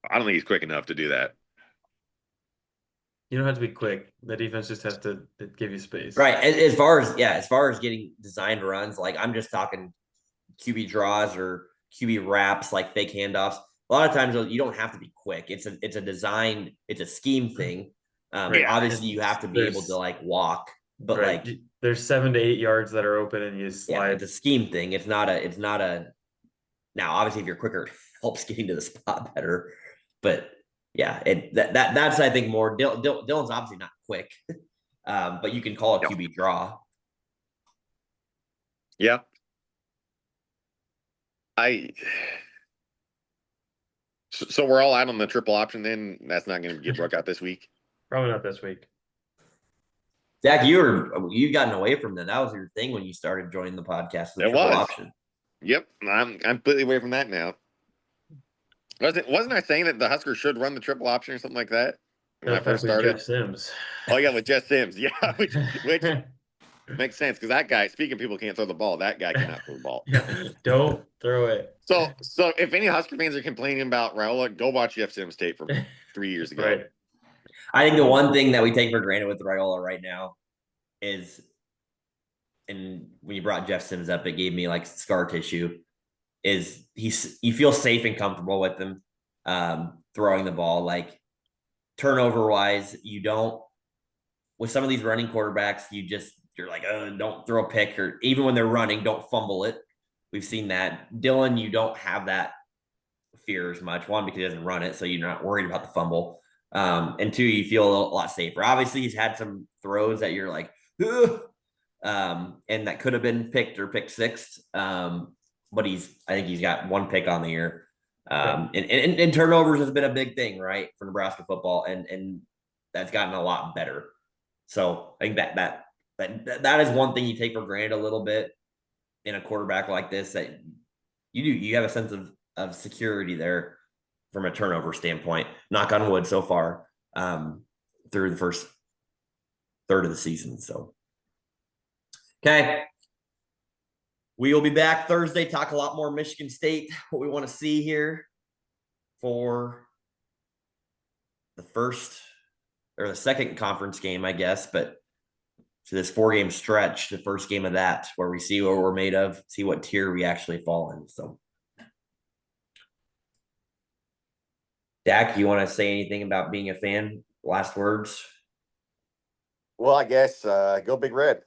I don't think he's quick enough to do that. You don't have to be quick. The defense just has to give you space. Right. As far as getting designed runs, like I'm just talking QB draws or QB wraps, like fake handoffs. A lot of times you don't have to be quick. It's a scheme thing. Right. Obviously you have to be able to like walk, but right. like There's 7 to 8 yards that are open and you yeah, slide. it's a scheme thing. It's not a now obviously if you're quicker it helps getting to the spot better. But yeah, that's I think more Dylan's obviously not quick. But you can call a QB draw. Yeah. So we're all out on the triple option then. That's not going to get broke out this week. Probably not this week. Zach, you've gotten away from that. That was your thing when you started joining the podcast. The triple option. Yep, I'm completely away from that now. Wasn't I saying that the Huskers should run the triple option or something like that when I first started? Jeff Sims. Oh yeah, with Jeff Sims, yeah, which makes sense because that guy. Speaking of people who can't throw the ball, that guy cannot throw the ball. Don't throw it. So if any Husker fans are complaining about Raul, go watch Jeff Sims tape from 3 years ago. Right. I think the one thing that we take for granted with Raiola right now is, and when you brought Jeff Sims up, it gave me like scar tissue. Is you feel safe and comfortable with him throwing the ball. Like turnover wise, you don't with some of these running quarterbacks, you just you're like, oh, don't throw a pick, or even when they're running, don't fumble it. We've seen that. Dylan, you don't have that fear as much. One, because he doesn't run it, so you're not worried about the fumble. And two, you feel a lot safer. Obviously, he's had some throws that you're like, and that could have been picked or picked sixth. But I think he's got one pick on the year. And turnovers has been a big thing, right, for Nebraska football, and that's gotten a lot better. So I think that is one thing you take for granted a little bit in a quarterback like this, that you have a sense of security there from a turnover standpoint. Knock on wood so far, through the first third of the season. So okay. We will be back Thursday, talk a lot more Michigan State, what we want to see here for the first or the second conference game, I guess, but to this 4-game stretch, the first game of that, where we see what we're made of, see what tier we actually fall in. So, Dak, you want to say anything about being a fan? Last words? Well, I guess go Big Red.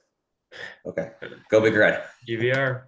Okay. Go Big Red. GVR.